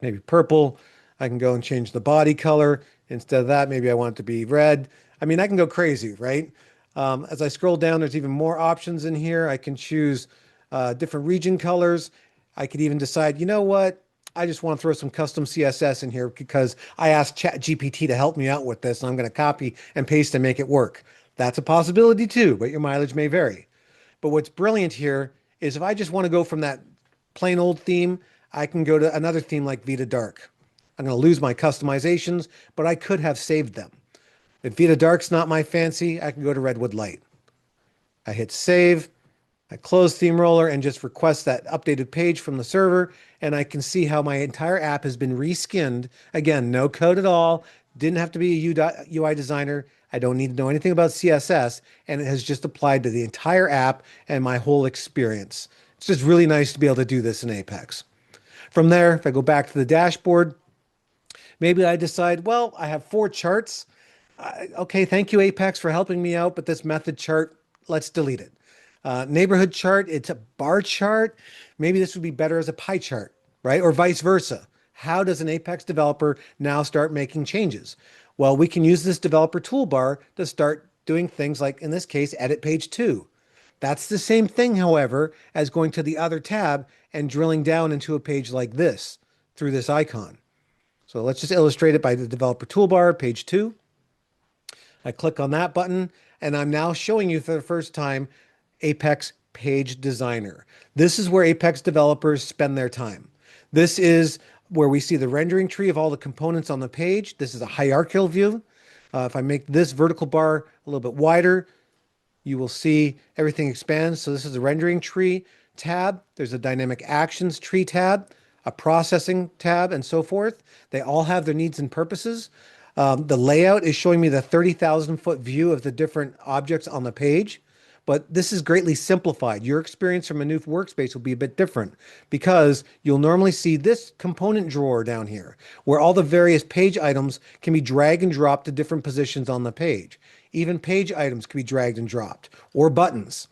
maybe purple. I can go and change the body color. Instead of that, maybe I want it to be red. I mean, I can go crazy, right? As I scroll down, there's even more options in here. I can choose different region colors. I could even decide, you know what? I just want to throw some custom CSS in here because I asked ChatGPT to help me out with this, and I'm going to copy and paste and make it work. That's a possibility too, but your mileage may vary. But what's brilliant here is if I just want to go from that plain old theme, I can go to another theme like Vita Dark. I'm going to lose my customizations, but I could have saved them. If Vita Dark's not my fancy, I can go to Redwood Light. I hit save, I close Theme Roller and just request that updated page from the server, and I can see how my entire app has been reskinned. Again, no code at all. Didn't have to be a UI designer. I don't need to know anything about CSS, and it has just applied to the entire app and my whole experience. It's just really nice to be able to do this in Apex. From there, if I go back to the dashboard, maybe I decide, well, I have 4 charts. Okay, thank you, Apex, for helping me out, but this method chart, let's delete it. Neighborhood chart, it's a bar chart. Maybe this would be better as a pie chart, right? Or vice versa. How does an Apex developer now start making changes? Well, we can use this developer toolbar to start doing things like, in this case, edit page 2. That's the same thing, however, as going to the other tab and drilling down into a page like this through this icon. So let's just illustrate it by the developer toolbar, page 2. I click on that button, and I'm now showing you for the first time Apex Page Designer. This is where Apex developers spend their time. This is where we see the rendering tree of all the components on the page. This is a hierarchical view. If I make this vertical bar a little bit wider, you will see everything expands. So this is the rendering tree tab. There's a dynamic actions tree tab, a processing tab, and so forth. They all have their needs and purposes. The layout is showing me the 30,000 foot view of the different objects on the page, but this is greatly simplified. Your experience from a new workspace will be a bit different because you'll normally see this component drawer down here where all the various page items can be drag and dropped to different positions on the page. Even page items can be dragged and dropped or buttons.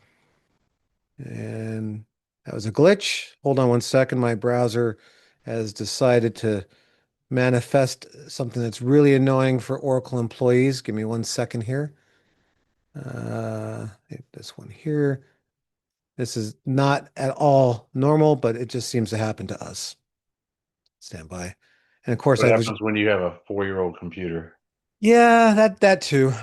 And that was a glitch. Hold on one second. My browser has decided to manifest something that's really annoying for Oracle employees. Give me one second here. This one here. This is not at all normal, but it just seems to happen to us. Stand by. And of course, What I was, happens when you have a 4-year-old computer? yeah, that too.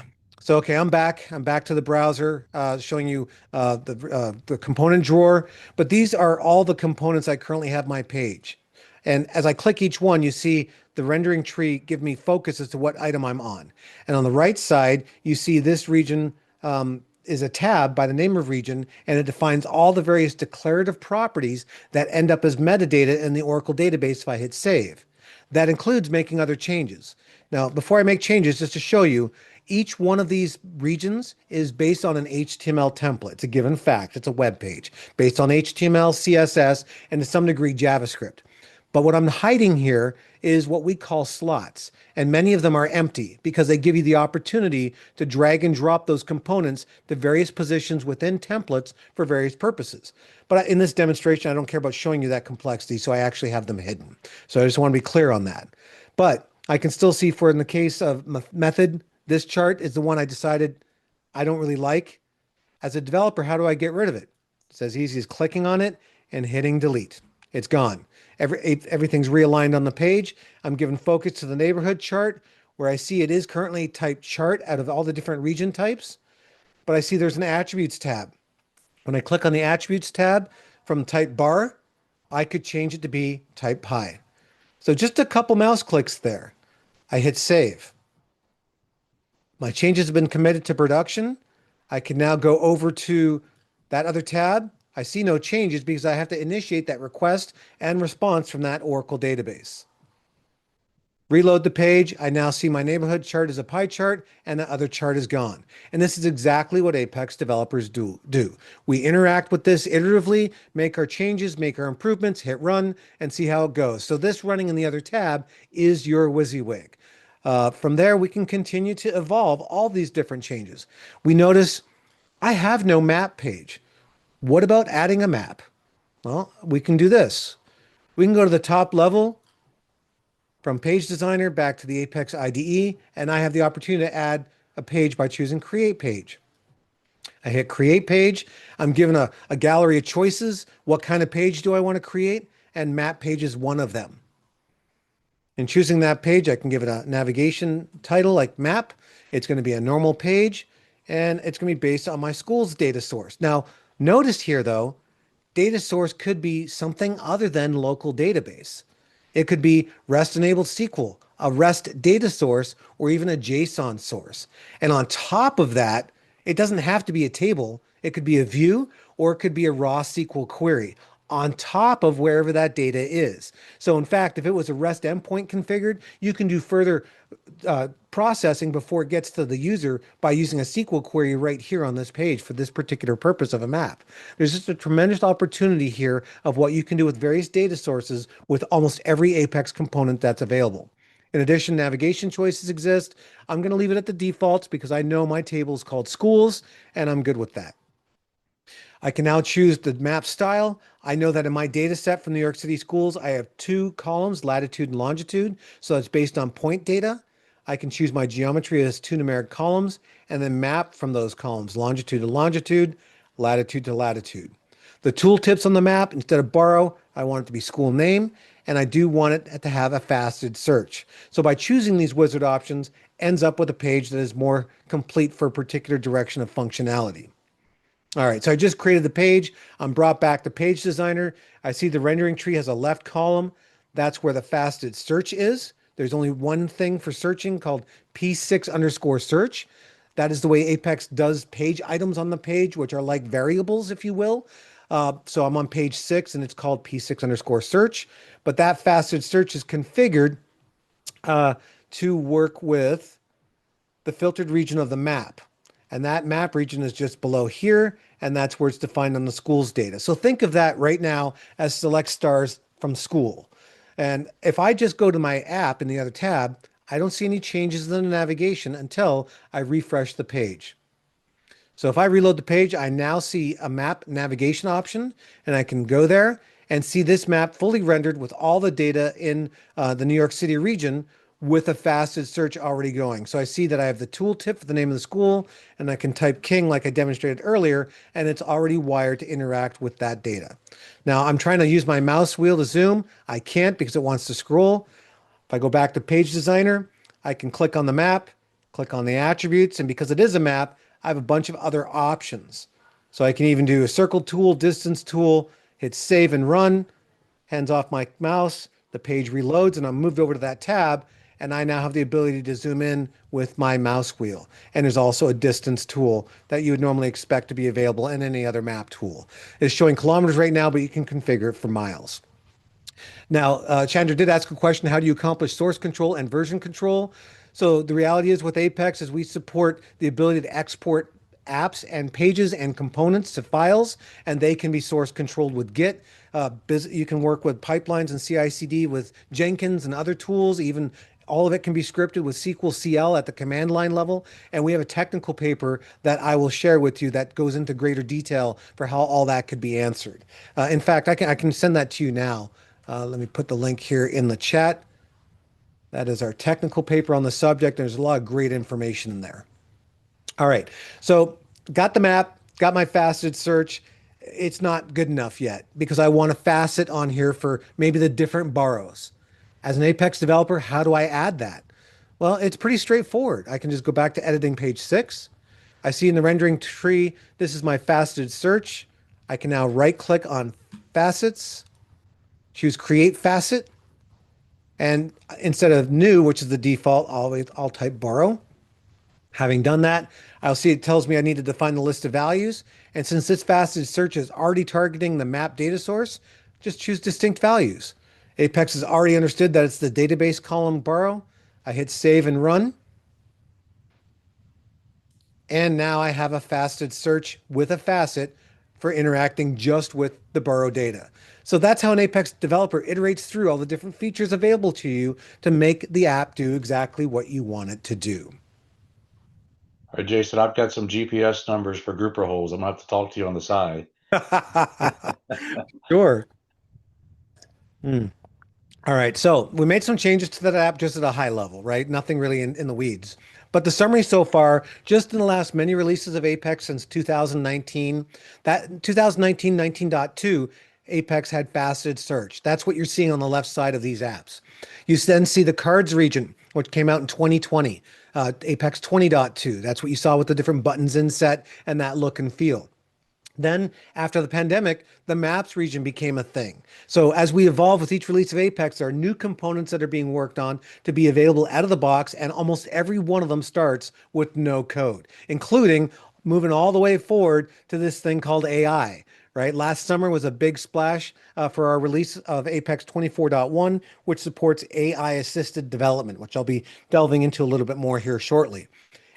So okay, I'm back. I'm back to the browser, showing you the component drawer. But these are all the components I currently have my page. And as I click each one, you see the rendering tree give me focus as to what item I'm on. And on the right side, you see this region is a tab by the name of region, and it defines all the various declarative properties that end up as metadata in the Oracle database if I hit save. That includes making other changes. Now, before I make changes, just to show you, each one of these regions is based on an HTML template. It's a given fact. It's a web page based on HTML, CSS, and to some degree JavaScript. But what I'm hiding here is what we call slots. And many of them are empty because they give you the opportunity to drag and drop those components to various positions within templates for various purposes. But in this demonstration, I don't care about showing you that complexity, so I actually have them hidden. So I just want to be clear on that. But I can still see for in the case of method, this chart is the one I decided I don't really like. As a developer, how do I get rid of it? It's as easy as clicking on it and hitting delete. It's gone. Everything's realigned on the page. I'm given focus to the neighborhood chart where I see it is currently typed chart out of all the different region types, but I see there's an attributes tab. When I click on the attributes tab from type bar, I could change it to be type pie. So just a couple mouse clicks there. I hit save. My changes have been committed to production. I can now go over to that other tab. I see no changes because I have to initiate that request and response from that Oracle database. Reload the page. I now see my neighborhood chart as a pie chart and the other chart is gone. And this is exactly what Apex developers do. We interact with this iteratively, make our changes, make our improvements, hit run, and see how it goes. So this running in the other tab is your WYSIWYG. From there, we can continue to evolve all these different changes. We notice I have no map page. What about adding a map? Well, we can do this. We can go to the top level from Page Designer back to the Apex IDE, and I have the opportunity to add a page by choosing Create Page. I hit Create Page. I'm given a gallery of choices. What kind of page do I want to create? And Map Page is one of them. In choosing that page, I can give it a navigation title like Map. It's going to be a normal page, and it's going to be based on my school's data source. Now, notice here, though, data source could be something other than local database. It could be REST-enabled SQL, a REST data source, or even a JSON source. And on top of that, it doesn't have to be a table. It could be a view, or it could be a raw SQL query on top of wherever that data is. So in fact, if it was a REST endpoint configured, you can do further processing before it gets to the user by using a SQL query right here on this page for this particular purpose of a map. There's just a tremendous opportunity here of what you can do with various data sources with almost every Apex component that's available. In addition, navigation choices exist. I'm going to leave it at the defaults because I know my table is called schools and I'm good with that. I can now choose the map style. I know that in my data set from New York City schools, I have two columns, latitude and longitude. So it's based on point data. I can choose my geometry as two numeric columns and then map from those columns, longitude to longitude, latitude to latitude. The tooltips on the map, instead of borrow, I want it to be school name, and I do want it to have a faceted search. So by choosing these wizard options, ends up with a page that is more complete for a particular direction of functionality. All right, so I just created the page. I'm brought back to Page Designer. I see the rendering tree has a left column. That's where the faceted search is. There's only one thing for searching called P6 underscore search. That is the way Apex does page items on the page, which are like variables, if you will. So I'm on page 6 and it's called P6 underscore search. But that faceted search is configured to work with the filtered region of the map. And that map region is just below here, and that's where it's defined on the school's data. So think of that right now as select stars from school. And if I just go to my app in the other tab, I don't see any changes in the navigation until I refresh the page. So if I reload the page, I now see a map navigation option, and I can go there and see this map fully rendered with all the data in the New York City region with a faceted search already going. So I see that I have the tooltip for the name of the school, and I can type King like I demonstrated earlier, and it's already wired to interact with that data. Now I'm trying to use my mouse wheel to zoom. I can't because it wants to scroll. If I go back to Page Designer, I can click on the map, click on the attributes, and because it is a map, I have a bunch of other options. So I can even do a circle tool, distance tool, hit save and run, hands off my mouse, the page reloads, and I'm moved over to that tab, and I now have the ability to zoom in with my mouse wheel. And there's also a distance tool that you would normally expect to be available in any other map tool. It's showing kilometers right now, but you can configure it for miles. Now, Chandra did ask a question, how do you accomplish source control and version control? So the reality is with Apex is we support the ability to export apps and pages and components to files, and they can be source controlled with Git. You can work with pipelines and CI/CD with Jenkins and other tools. Even all of it can be scripted with SQL CL at the command line level. And we have a technical paper that I will share with you that goes into greater detail for how all that could be answered. In fact, I can send that to you now. Let me put the link here in the chat. That is our technical paper on the subject. There's a lot of great information in there. All right, so got the map, got my faceted search. It's not good enough yet because I want a facet on here for maybe the different borrows. As an Apex developer, how do I add that? Well, it's pretty straightforward. I can just go back to editing page 6. I see in the rendering tree, this is my faceted search. I can now right click on facets, choose create facet. And instead of new, which is the default, I'll type borrow. Having done that, I'll see it tells me I need to define the list of values. And since this faceted search is already targeting the map data source, just choose distinct values. Apex has already understood that it's the database column borrow. I hit save and run. And now I have a faceted search with a facet for interacting just with the borrow data. So that's how an Apex developer iterates through all the different features available to you to make the app do exactly what you want it to do. All right, Jason, I've got some GPS numbers for grouper holes. I'm gonna have to talk to you on the side. Sure. Hmm. All right, so we made some changes to that app just at a high level, right? Nothing really in the weeds. But the summary so far, just in the last many releases of Apex since 2019, that 2019 19.2, Apex had faceted search. That's what you're seeing on the left side of these apps. You then see the cards region, which came out in 2020, Apex 20.2. That's what you saw with the different buttons inset and that look and feel. Then, after the pandemic, the maps region became a thing. So, as we evolve with each release of Apex, there are new components that are being worked on to be available out of the box, and almost every one of them starts with no code, including moving all the way forward to this thing called AI. Right? Last summer was a big splash for our release of Apex 24.1, which supports AI assisted development, which I'll be delving into a little bit more here shortly.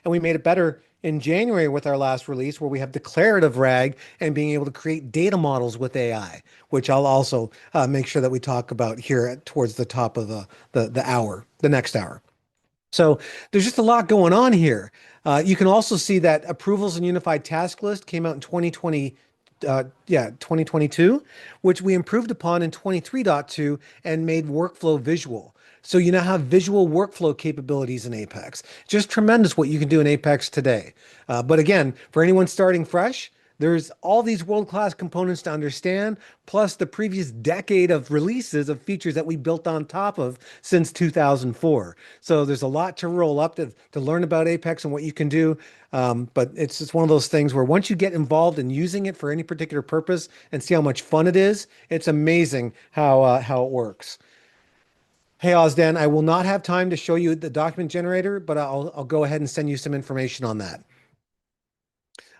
And we made it better in January with our last release, where we have declarative RAG and being able to create data models with AI, which I'll also make sure that we talk about here towards the top of the hour, the next hour. So there's just a lot going on here. You can also see that approvals and unified task list came out in 2022, which we improved upon in 23.2 and made workflow visual. So you now have visual workflow capabilities in Apex. Just tremendous what you can do in Apex today. But again, for anyone starting fresh, there's all these world-class components to understand, plus the previous decade of releases of features that we built on top of since 2004. So there's a lot to roll up to learn about Apex and what you can do. But it's just one of those things where once you get involved in using it for any particular purpose and see how much fun it is, it's amazing how it works. Hey, Ozdan, I will not have time to show you the document generator, but I'll go ahead and send you some information on that.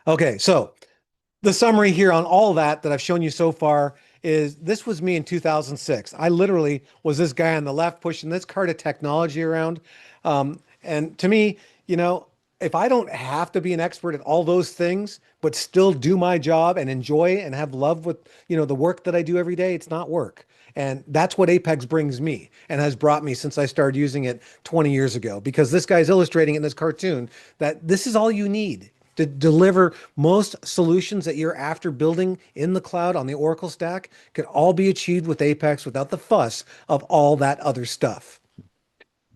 Okay, so the summary here on all that I've shown you so far is this was me in 2006. I literally was this guy on the left pushing this cart of technology around. And to me, you know, if I don't have to be an expert at all those things, but still do my job and enjoy and have love with, the work that I do every day, it's not work. And that's what Apex brings me and has brought me since I started using it 20 years ago, because this guy's illustrating in this cartoon that this is all you need to deliver most solutions that you're after building in the cloud on the Oracle stack could all be achieved with Apex without the fuss of all that other stuff.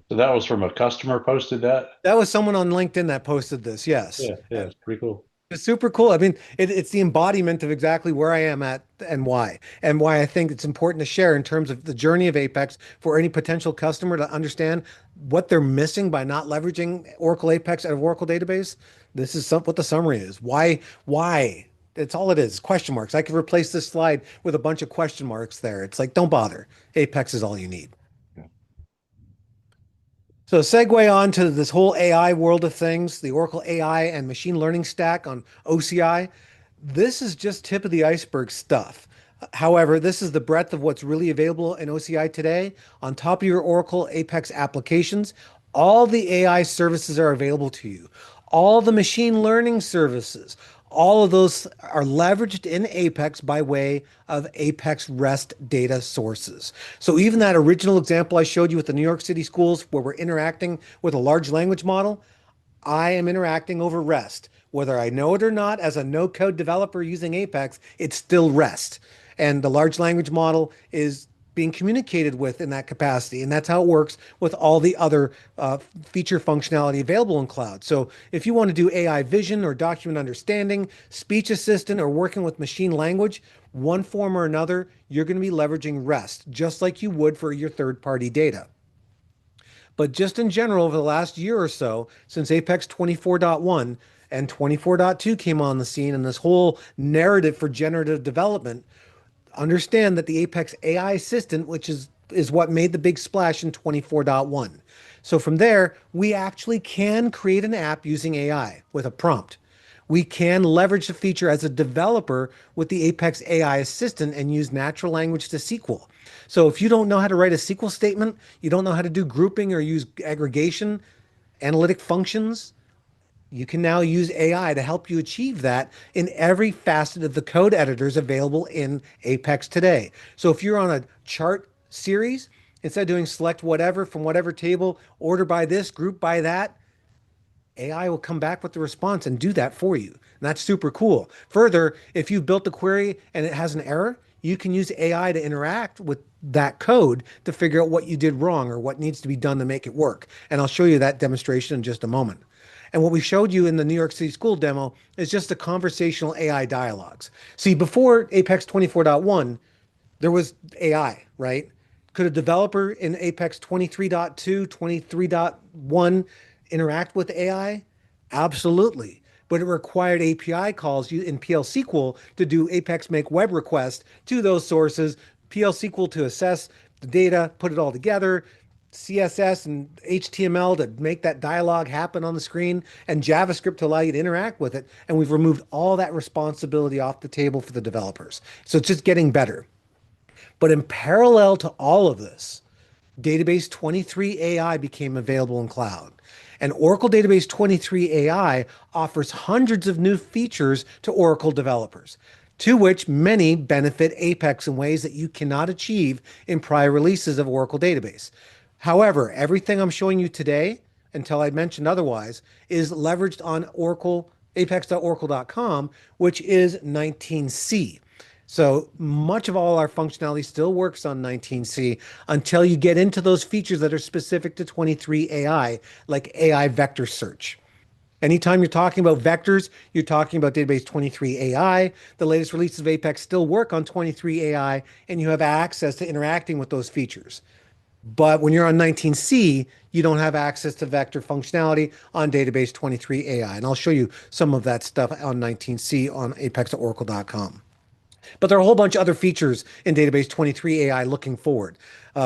So that was from a customer posted that. That was someone on LinkedIn that posted this. Yes. Yeah, yeah, it's pretty cool. It's super cool. I mean, it's the embodiment of exactly where I am at and why I think it's important to share in terms of the journey of Apex for any potential customer to understand what they're missing by not leveraging Oracle Apex out of Oracle database. This is what the summary is. Why? It's all it is, question marks. I could replace this slide with a bunch of question marks there. It's like, don't bother. Apex is all you need. Yeah. So segue on to this whole AI world of things, the Oracle AI and machine learning stack on OCI. This is just tip of the iceberg stuff. However, this is the breadth of what's really available in OCI today. On top of your Oracle Apex applications, all the AI services are available to you. All the machine learning services, all of those are leveraged in Apex by way of Apex REST data sources. So even that original example I showed you with the New York City schools where we're interacting with a large language model, I am interacting over REST. Whether I know it or not, as a no-code developer using Apex, it's still REST. And the large language model is being communicated with in that capacity. And that's how it works with all the other feature functionality available in cloud. So if you want to do AI vision or document understanding, speech assistant, or working with machine language, one form or another, you're going to be leveraging REST, just like you would for your third-party data. But just in general, over the last year or so, since Apex 24.1 and 24.2 came on the scene and this whole narrative for generative development, understand that the Apex AI assistant, which is what made the big splash in 24.1. So from there, we actually can create an app using AI with a prompt. We can leverage the feature as a developer with the Apex AI assistant and use natural language to SQL. So if you don't know how to write a SQL statement, you don't know how to do grouping or use aggregation, analytic functions, you can now use AI to help you achieve that in every facet of the code editors available in Apex today. So if you're on a chart series, instead of doing select whatever from whatever table, order by this, group by that, AI will come back with the response and do that for you. And that's super cool. Further, if you've built a query and it has an error, you can use AI to interact with that code to figure out what you did wrong or what needs to be done to make it work. And I'll show you that demonstration in just a moment. And what we showed you in the New York City school demo is just the conversational AI dialogues. See, before Apex 24.1, there was AI, right? Could a developer in Apex 23.2, 23.1 interact with AI? Absolutely. But it required API calls in PL SQL to do Apex make web requests to those sources, PL SQL to assess the data, put it all together, CSS and HTML to make that dialogue happen on the screen, and JavaScript to allow you to interact with it. And we've removed all that responsibility off the table for the developers. So it's just getting better. But in parallel to all of this, Database 23 AI became available in cloud. And Oracle Database 23 AI offers hundreds of new features to Oracle developers, to which many benefit Apex in ways that you cannot achieve in prior releases of Oracle Database. However, everything I'm showing you today, until I mentioned otherwise, is leveraged on Oracle, apex.oracle.com, which is 19C. So much of all our functionality still works on 19C until you get into those features that are specific to 23 AI, like AI vector search. Anytime you're talking about vectors, you're talking about database 23 AI. The latest releases of Apex still work on 23 AI, and you have access to interacting with those features. But when you're on 19C, you don't have access to vector functionality on database 23 AI. And I'll show you some of that stuff on 19C on apex.oracle.com. But there are a whole bunch of other features in Database 23 AI looking forward.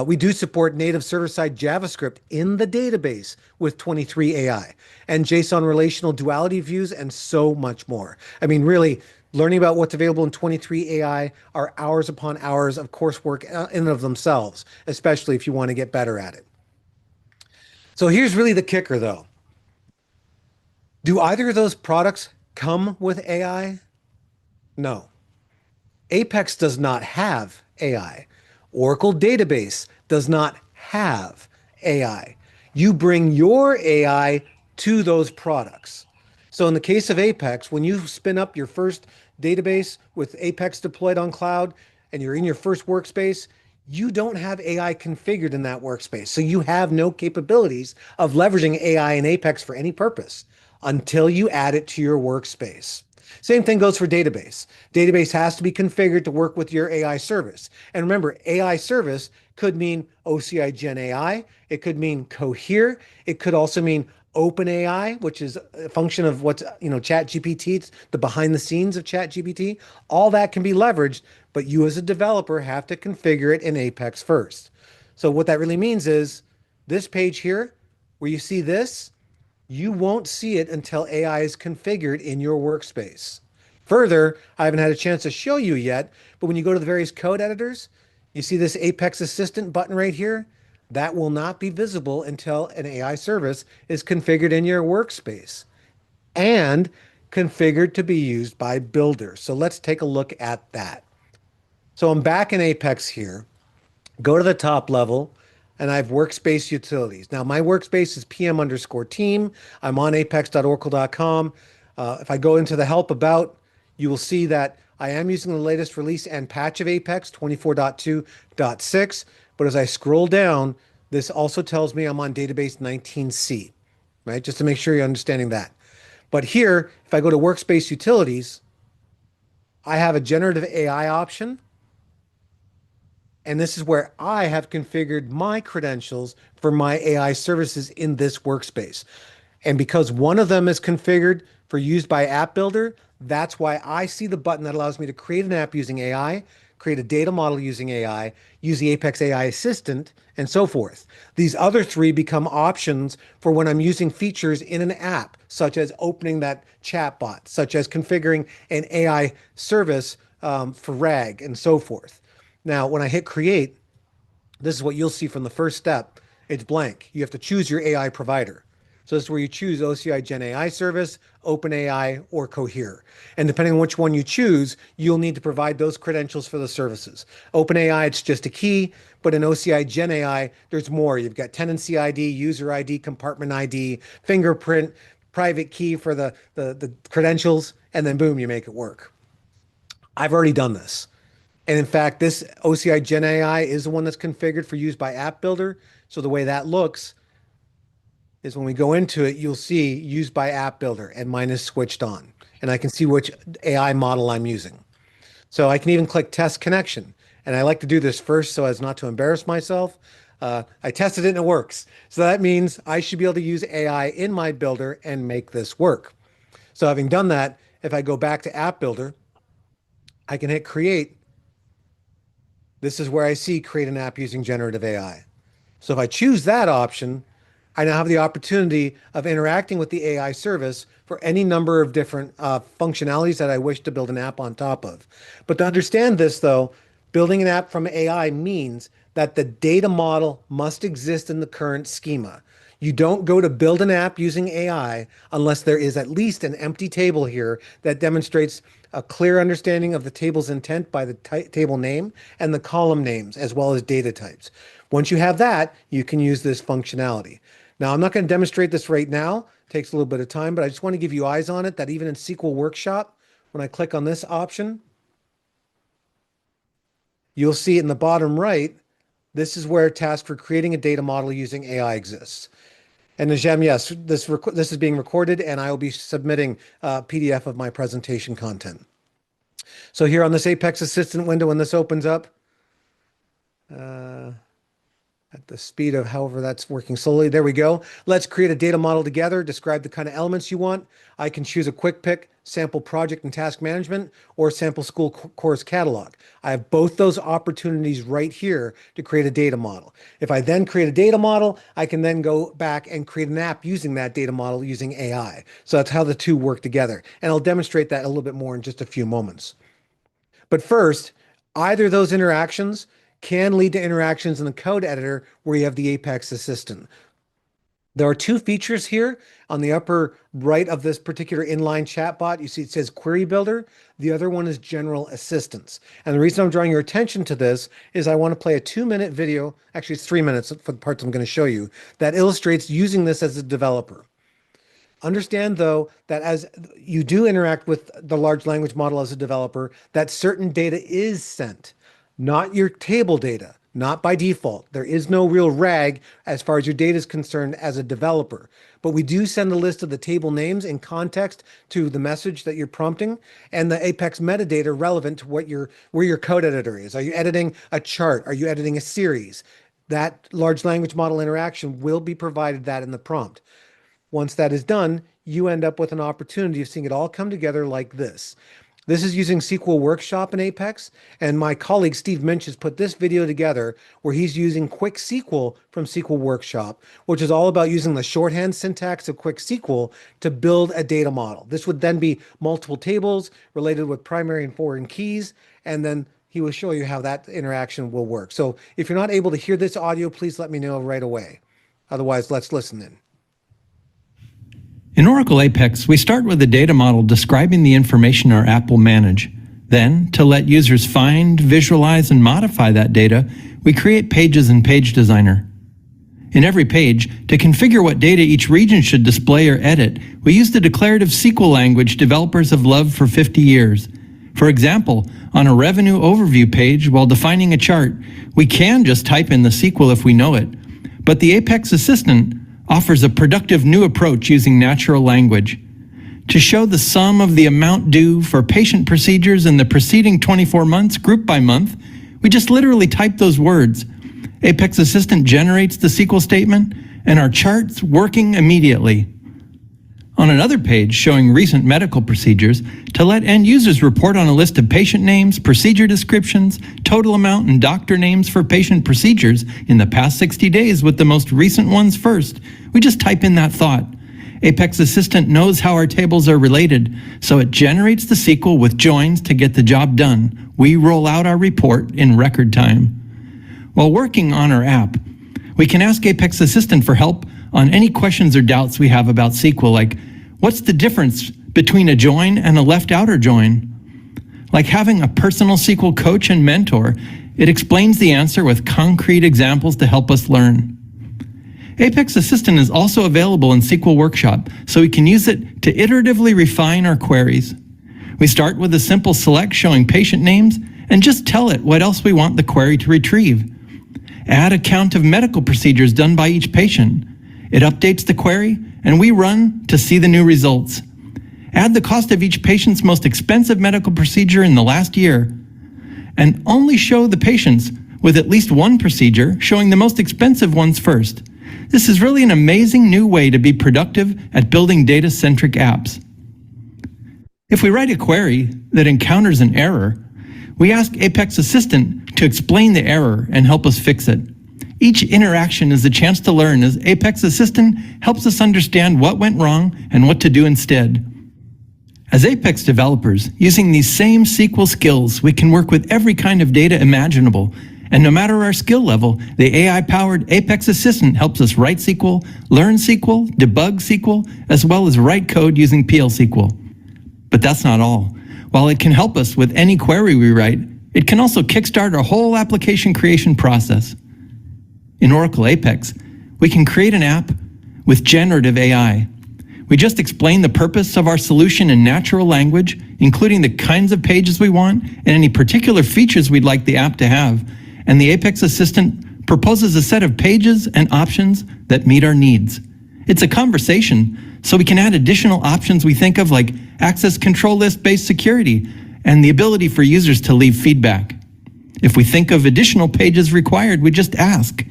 We do support native server-side JavaScript in the database with 23 AI and JSON relational duality views and so much more. I mean, really, learning about what's available in 23 AI are hours upon hours of coursework in and of themselves, especially if you want to get better at it. So here's really the kicker, though. Do either of those products come with AI? No. Apex does not have AI. Oracle Database does not have AI. You bring your AI to those products. So in the case of Apex, when you spin up your first database with Apex deployed on cloud and you're in your first workspace, you don't have AI configured in that workspace. So you have no capabilities of leveraging AI in Apex for any purpose until you add it to your workspace. Same thing goes for database. Database has to be configured to work with your AI service. And remember, AI service could mean OCI Gen AI. It could mean Cohere. It could also mean OpenAI, which is a function of what's, ChatGPT, it's the behind the scenes of ChatGPT. All that can be leveraged, but you as a developer have to configure it in Apex first. So what that really means is this page here, where you see this, you won't see it until AI is configured in your workspace. Further, I haven't had a chance to show you yet, but when you go to the various code editors, you see this Apex Assistant button right here. That will not be visible until an AI service is configured in your workspace and configured to be used by builders. So let's take a look at that. So I'm back in Apex here. Go to the top level, and I have workspace utilities. Now, my workspace is PM_team. I'm on apex.oracle.com. If I go into the help about, you will see that I am using the latest release and patch of Apex 24.2.6. But as I scroll down, this also tells me I'm on database 19C, right? Just to make sure you're understanding that. But here, if I go to workspace utilities, I have a generative AI option. And this is where I have configured my credentials for my AI services in this workspace. And because one of them is configured for use by App Builder, that's why I see the button that allows me to create an app using AI, create a data model using AI, use the Apex AI Assistant, and so forth. These other three become options for when I'm using features in an app, such as opening that chatbot, such as configuring an AI service for RAG, and so forth. Now, when I hit create, this is what you'll see from the first step. It's blank. You have to choose your AI provider. So this is where you choose OCI Gen AI service, OpenAI, or Cohere. And depending on which one you choose, you'll need to provide those credentials for the services. OpenAI, it's just a key, but in OCI Gen AI, there's more. You've got tenancy ID, user ID, compartment ID, fingerprint, private key for the credentials, and then boom, you make it work. I've already done this. And in fact, this OCI Gen AI is the one that's configured for use by App Builder. So the way that looks is when we go into it, you'll see used by App Builder, and mine is switched on. And I can see which AI model I'm using. So I can even click test connection. And I like to do this first so as not to embarrass myself. I tested it and it works. So that means I should be able to use AI in my builder and make this work. So having done that, if I go back to App Builder, I can hit create. This is where I see create an app using generative AI. So if I choose that option, I now have the opportunity of interacting with the AI service for any number of different functionalities that I wish to build an app on top of. But to understand this, though, building an app from AI means that the data model must exist in the current schema. You don't go to build an app using AI unless there is at least an empty table here that demonstrates a clear understanding of the table's intent by the table name and the column names, as well as data types. Once you have that, you can use this functionality. Now, I'm not going to demonstrate this right now. It takes a little bit of time, but I just want to give you eyes on it that even in SQL Workshop, when I click on this option, you'll see in the bottom right, this is where a task for creating a data model using AI exists. And Najem, yes, this is being recorded, and I will be submitting a PDF of my presentation content. So here on this Apex Assistant window, when this opens up, at the speed of however that's working slowly, there we go. Let's create a data model together, describe the kind of elements you want. I can choose a quick pick, sample project and task management, or sample school course catalog. I have both those opportunities right here to create a data model. If I then create a data model, I can then go back and create an app using that data model using AI. So that's how the two work together. And I'll demonstrate that a little bit more in just a few moments. But first, either of those interactions can lead to interactions in the code editor where you have the Apex Assistant. There are two features here on the upper right of this particular inline chatbot. You see it says Query Builder. The other one is General Assistance. And the reason I'm drawing your attention to this is I want to play a 2-minute video, actually it's 3 minutes for the parts I'm going to show you, that illustrates using this as a developer. Understand, though, that as you do interact with the large language model as a developer, that certain data is sent. Not your table data, not by default. There is no real RAG as far as your data is concerned as a developer. But we do send a list of the table names in context to the message that you're prompting and the Apex metadata relevant to where your code editor is. Are you editing a chart? Are you editing a series? That large language model interaction will be provided that in the prompt. Once that is done, you end up with an opportunity of seeing it all come together like this. This is using SQL Workshop in Apex, and my colleague Steve Minch has put this video together where he's using Quick SQL from SQL Workshop, which is all about using the shorthand syntax of Quick SQL to build a data model. This would then be multiple tables related with primary and foreign keys, and then he will show you how that interaction will work. So if you're not able to hear this audio, please let me know right away. Otherwise, let's listen in. In Oracle Apex, we start with a data model describing the information our app will manage. Then, to let users find, visualize, and modify that data, we create pages in Page Designer. In every page, to configure what data each region should display or edit, we use the declarative SQL language developers have loved for 50 years. For example, on a revenue overview page, while defining a chart, we can just type in the SQL if we know it. But the Apex Assistant offers a productive new approach using natural language. To show the sum of the amount due for patient procedures in the preceding 24 months, group by month, we just literally type those words. Apex Assistant generates the SQL statement, and our chart's working immediately. on another page showing recent medical procedures to let end users report on a list of patient names, procedure descriptions, total amount, and doctor names for patient procedures in the past 60 days with the most recent ones first. We just type in that thought. Apex Assistant knows how our tables are related, so it generates the SQL with joins to get the job done. We roll out our report in record time. While working on our app, we can ask Apex Assistant for help on any questions or doubts we have about SQL, like what's the difference between a join and a left outer join? Like having a personal SQL coach and mentor, it explains the answer with concrete examples to help us learn. Apex Assistant is also available in SQL Workshop, so we can use it to iteratively refine our queries. We start with a simple select showing patient names and just tell it what else we want the query to retrieve. Add a count of medical procedures done by each patient. It updates the query, and we run to see the new results. Add the cost of each patient's most expensive medical procedure in the last year, and only show the patients with at least one procedure, showing the most expensive ones first. This is really an amazing new way to be productive at building data-centric apps. If we write a query that encounters an error, we ask Apex Assistant to explain the error and help us fix it. Each interaction is a chance to learn as Apex Assistant helps us understand what went wrong and what to do instead. As Apex developers, using these same SQL skills, we can work with every kind of data imaginable. And no matter our skill level, the AI-powered Apex Assistant helps us write SQL, learn SQL, debug SQL, as well as write code using PL SQL. But that's not all. While it can help us with any query we write, it can also kickstart our whole application creation process. In Oracle Apex, we can create an app with generative AI. We just explain the purpose of our solution in natural language, including the kinds of pages we want and any particular features we'd like the app to have. And the Apex Assistant proposes a set of pages and options that meet our needs. It's a conversation, so we can add additional options we think of, like access control list-based security and the ability for users to leave feedback. If we think of additional pages required, we just ask.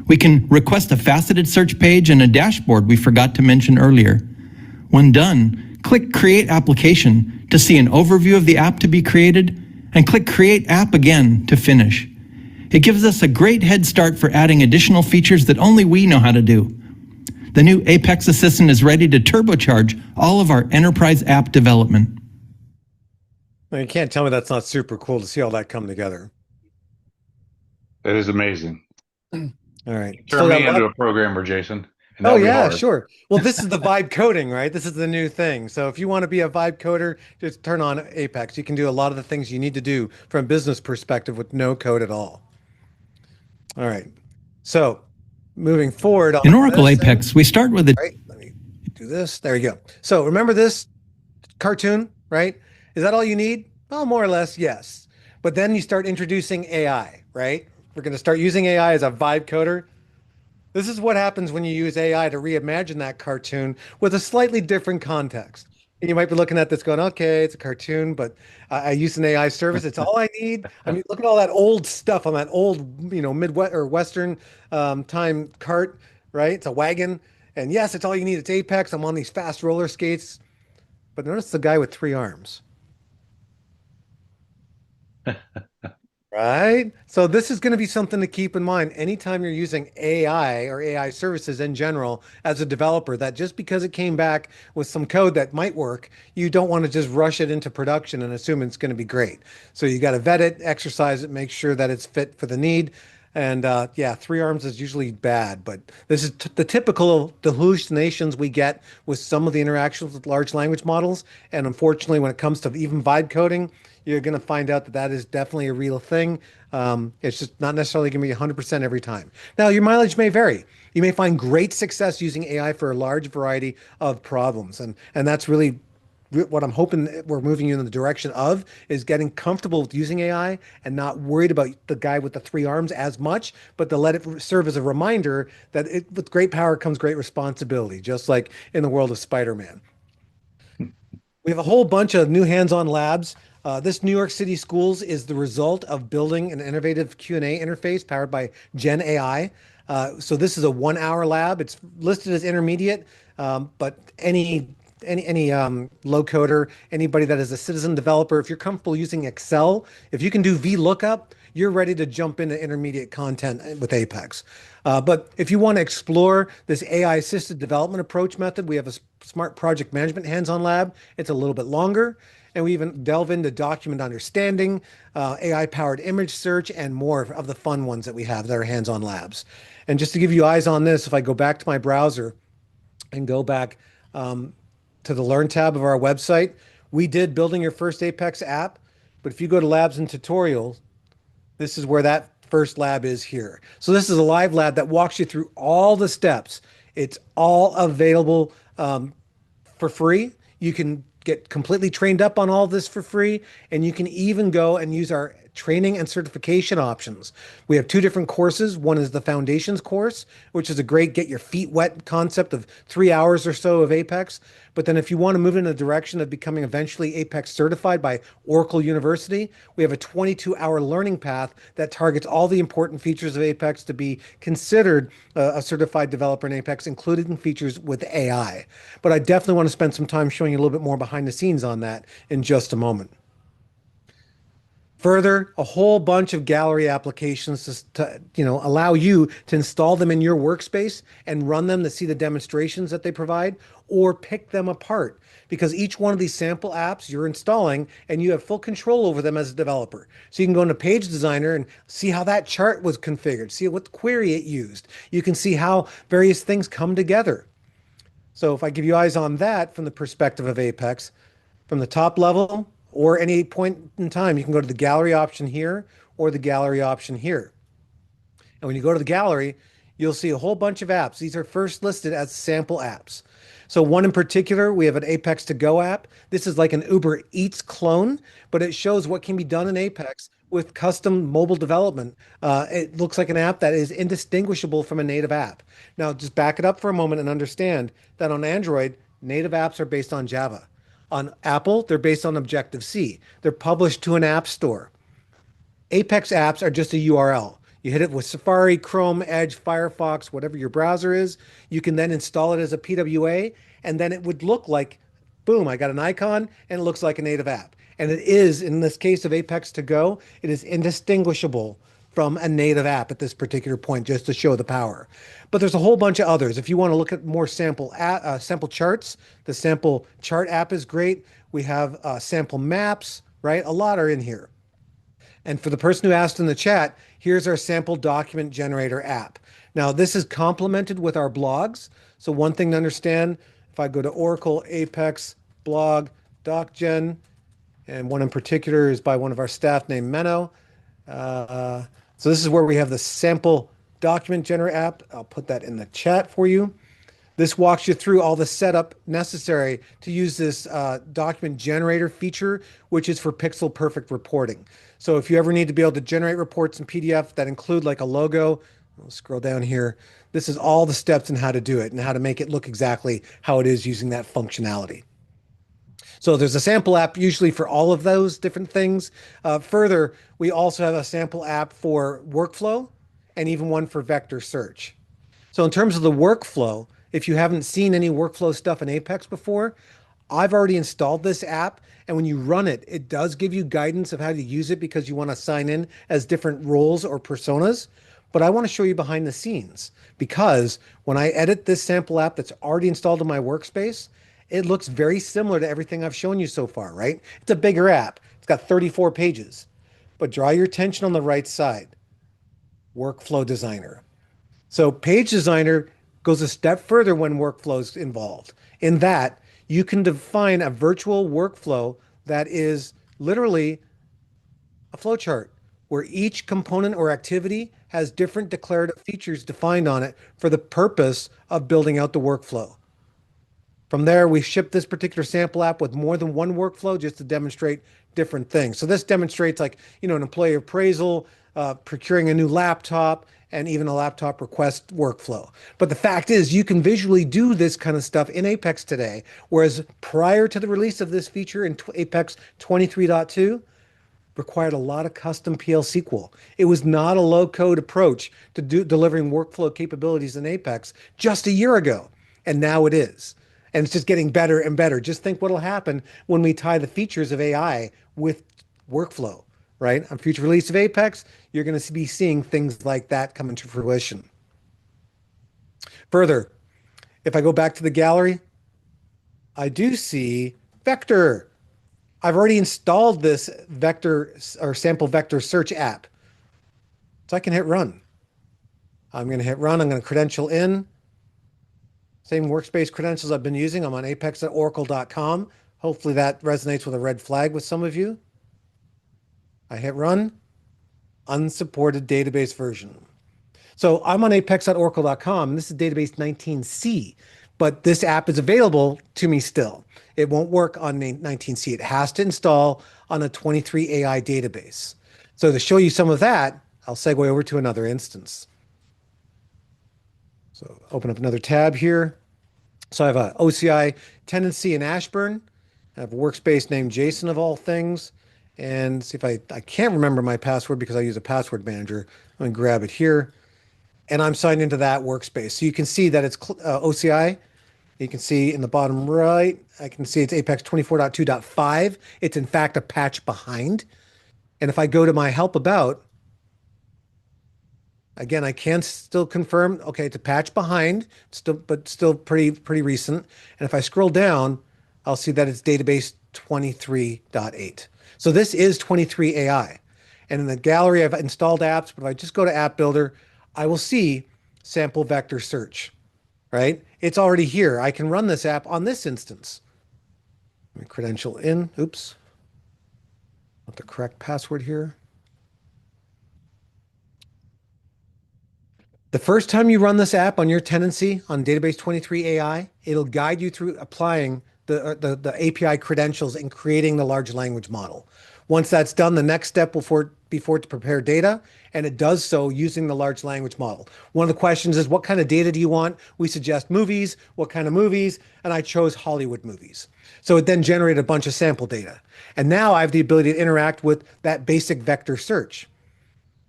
We can request a faceted search page and a dashboard we forgot to mention earlier. When done, click Create Application to see an overview of the app to be created, and click Create App again to finish. It gives us a great head start for adding additional features that only we know how to do. The new Apex Assistant is ready to turbocharge all of our enterprise app development. Well, you can't tell me that's not super cool to see all that come together. It is amazing. All right. Turn me into a programmer, Jason. Oh yeah, sure. Well, this is the vibe coding, right? This is the new thing. So if you want to be a vibe coder, just turn on Apex. You can do a lot of the things you need to do from a business perspective with no code at all. All right. So moving forward. In Oracle Apex, we start with Right. Let me do this. There you go. So remember this cartoon, right? Is that all you need? Well, more or less, yes. But then you start introducing AI, right? We're going to start using AI as a vibe coder. This is what happens when you use AI to reimagine that cartoon with a slightly different context. And you might be looking at this going, okay, it's a cartoon, but I use an AI service. It's all I need. I mean, look at all that old stuff on that old, Midwest or Western time cart, right? It's a wagon. And yes, it's all you need. It's Apex. I'm on these fast roller skates. But notice the guy with 3 arms. Right? So this is going to be something to keep in mind anytime you're using AI or AI services in general as a developer, that just because it came back with some code that might work, you don't want to just rush it into production and assume it's going to be great. So you got to vet it, exercise it, make sure that it's fit for the need. And yeah, 3 arms is usually bad, but this is the typical hallucinations we get with some of the interactions with large language models. And unfortunately, when it comes to even vibe coding, you're going to find out that that is definitely a real thing. It's just not necessarily going to be 100% every time. Now, your mileage may vary. You may find great success using AI for a large variety of problems. And that's really what I'm hoping that we're moving you in the direction of, is getting comfortable with using AI and not worried about the guy with the 3 arms as much, but to let it serve as a reminder that with great power comes great responsibility, just like in the world of Spider-Man. We have a whole bunch of new hands-on labs. This New York City Schools is the result of building an innovative Q&A interface powered by Gen AI. So this is a 1-hour lab. It's listed as intermediate, but any any low coder, anybody that is a citizen developer, if you're comfortable using Excel, if you can do VLOOKUP, you're ready to jump into intermediate content with Apex. But if you want to explore this AI assisted development approach method, we have a smart project management hands-on lab. It's a little bit longer. And we even delve into document understanding, AI powered image search, and more of the fun ones that we have that are hands-on labs. And just to give you eyes on this, if I go back to my browser and go back to the Learn tab of our website, we did building your first Apex app. But if you go to labs and tutorials, this is where that first lab is here. So this is a live lab that walks you through all the steps. It's all available for free. You can get completely trained up on all this for free, and you can even go and use our training and certification options. We have two different courses. One is the foundations course, which is a great get your feet wet concept of 3 hours or so of Apex. But then if you want to move in the direction of becoming eventually Apex certified by Oracle University, we have a 22-hour learning path that targets all the important features of Apex to be considered a certified developer in Apex, including features with AI. But I definitely want to spend some time showing you a little bit more behind the scenes on that in just a moment. Further, a whole bunch of gallery applications to allow you to install them in your workspace and run them to see the demonstrations that they provide, or pick them apart, because each one of these sample apps you're installing and you have full control over them as a developer. So you can go into Page Designer and see how that chart was configured, see what query it used. You can see how various things come together. So if I give you eyes on that from the perspective of Apex, from the top level, or any point in time, you can go to the gallery option here or the gallery option here. And when you go to the gallery, you'll see a whole bunch of apps. These are first listed as sample apps. So one in particular, we have an Apex to Go app. This is like an Uber Eats clone, but it shows what can be done in Apex with custom mobile development. It looks like an app that is indistinguishable from a native app. Now, just back it up for a moment and understand that on Android, native apps are based on Java. On Apple, they're based on Objective-C. They're published to an app store. Apex apps are just a URL. You hit it with Safari, Chrome, Edge, Firefox, whatever your browser is. You can then install it as a PWA, and then it would look like, boom, I got an icon, and it looks like a native app. And it is, in this case of Apex to Go, it is indistinguishable from a native app at this particular point, just to show the power. But there's a whole bunch of others. If you want to look at more sample charts, the sample chart app is great. We have sample maps, right? A lot are in here. And for the person who asked in the chat, here's our sample document generator app. Now, this is complemented with our blogs. So one thing to understand, if I go to Oracle Apex blog docgen, and one in particular is by one of our staff named Menno. So this is where we have the sample document generator app. I'll put that in the chat for you. This walks you through all the setup necessary to use this document generator feature, which is for pixel perfect reporting. So if you ever need to be able to generate reports in PDF that include like a logo, I'll scroll down here. This is all the steps in how to do it and how to make it look exactly how it is using that functionality. So there's a sample app usually for all of those different things. Further, we also have a sample app for workflow and even one for vector search. So in terms of the workflow, if you haven't seen any workflow stuff in Apex before, I've already installed this app. And when you run it, it does give you guidance of how to use it because you want to sign in as different roles or personas. But I want to show you behind the scenes, because when I edit this sample app that's already installed in my workspace, it looks very similar to everything I've shown you so far, right? It's a bigger app. It's got 34 pages. But draw your attention on the right side. Workflow Designer. So Page Designer goes a step further when workflow's involved. In that, you can define a virtual workflow that is literally a flowchart where each component or activity has different declarative features defined on it for the purpose of building out the workflow. From there, we ship this particular sample app with more than one workflow just to demonstrate different things. So this demonstrates like, an employee appraisal, procuring a new laptop, and even a laptop request workflow. But the fact is, you can visually do this kind of stuff in Apex today, whereas prior to the release of this feature in Apex 23.2, required a lot of custom PL SQL. It was not a low-code approach to delivering workflow capabilities in Apex just a year ago, and now it is. And it's just getting better and better. Just think what'll happen when we tie the features of AI with workflow, right? On future release of Apex, you're going to be seeing things like that come into fruition. Further, if I go back to the gallery, I do see vector. I've already installed this vector or sample vector search app. So I can hit run. I'm going to hit run. I'm going to credential in. Same workspace credentials I've been using. I'm on apex.oracle.com. Hopefully that resonates with a red flag with some of you. I hit run. Unsupported database version. So I'm on apex.oracle.com. This is database 19C, but this app is available to me still. It won't work on 19C. It has to install on a 23 AI database. So to show you some of that, I'll segue over to another instance. So open up another tab here. So I have a OCI tenancy in Ashburn. I have a workspace named Jayson of all things. And see if I can't remember my password because I use a password manager. I'm going to grab it here. And I'm signed into that workspace. So you can see that it's OCI. You can see in the bottom right, I can see it's Apex 24.2.5. It's in fact a patch behind. And if I go to my help about, again, I can still confirm, okay, it's a patch behind, but still pretty recent. And if I scroll down, I'll see that it's database 23.8. So this is 23 AI. And in the gallery, I've installed apps, but if I just go to App Builder, I will see sample vector search, right? It's already here. I can run this app on this instance. Let me credential in. Oops. Not the correct password here. The first time you run this app on your tenancy on database 23 AI, it'll guide you through applying the API credentials and creating the large language model. Once that's done, the next step will be for it to prepare data, and it does so using the large language model. One of the questions is, what kind of data do you want? We suggest movies. What kind of movies? And I chose Hollywood movies. So it then generated a bunch of sample data. And now I have the ability to interact with that basic vector search.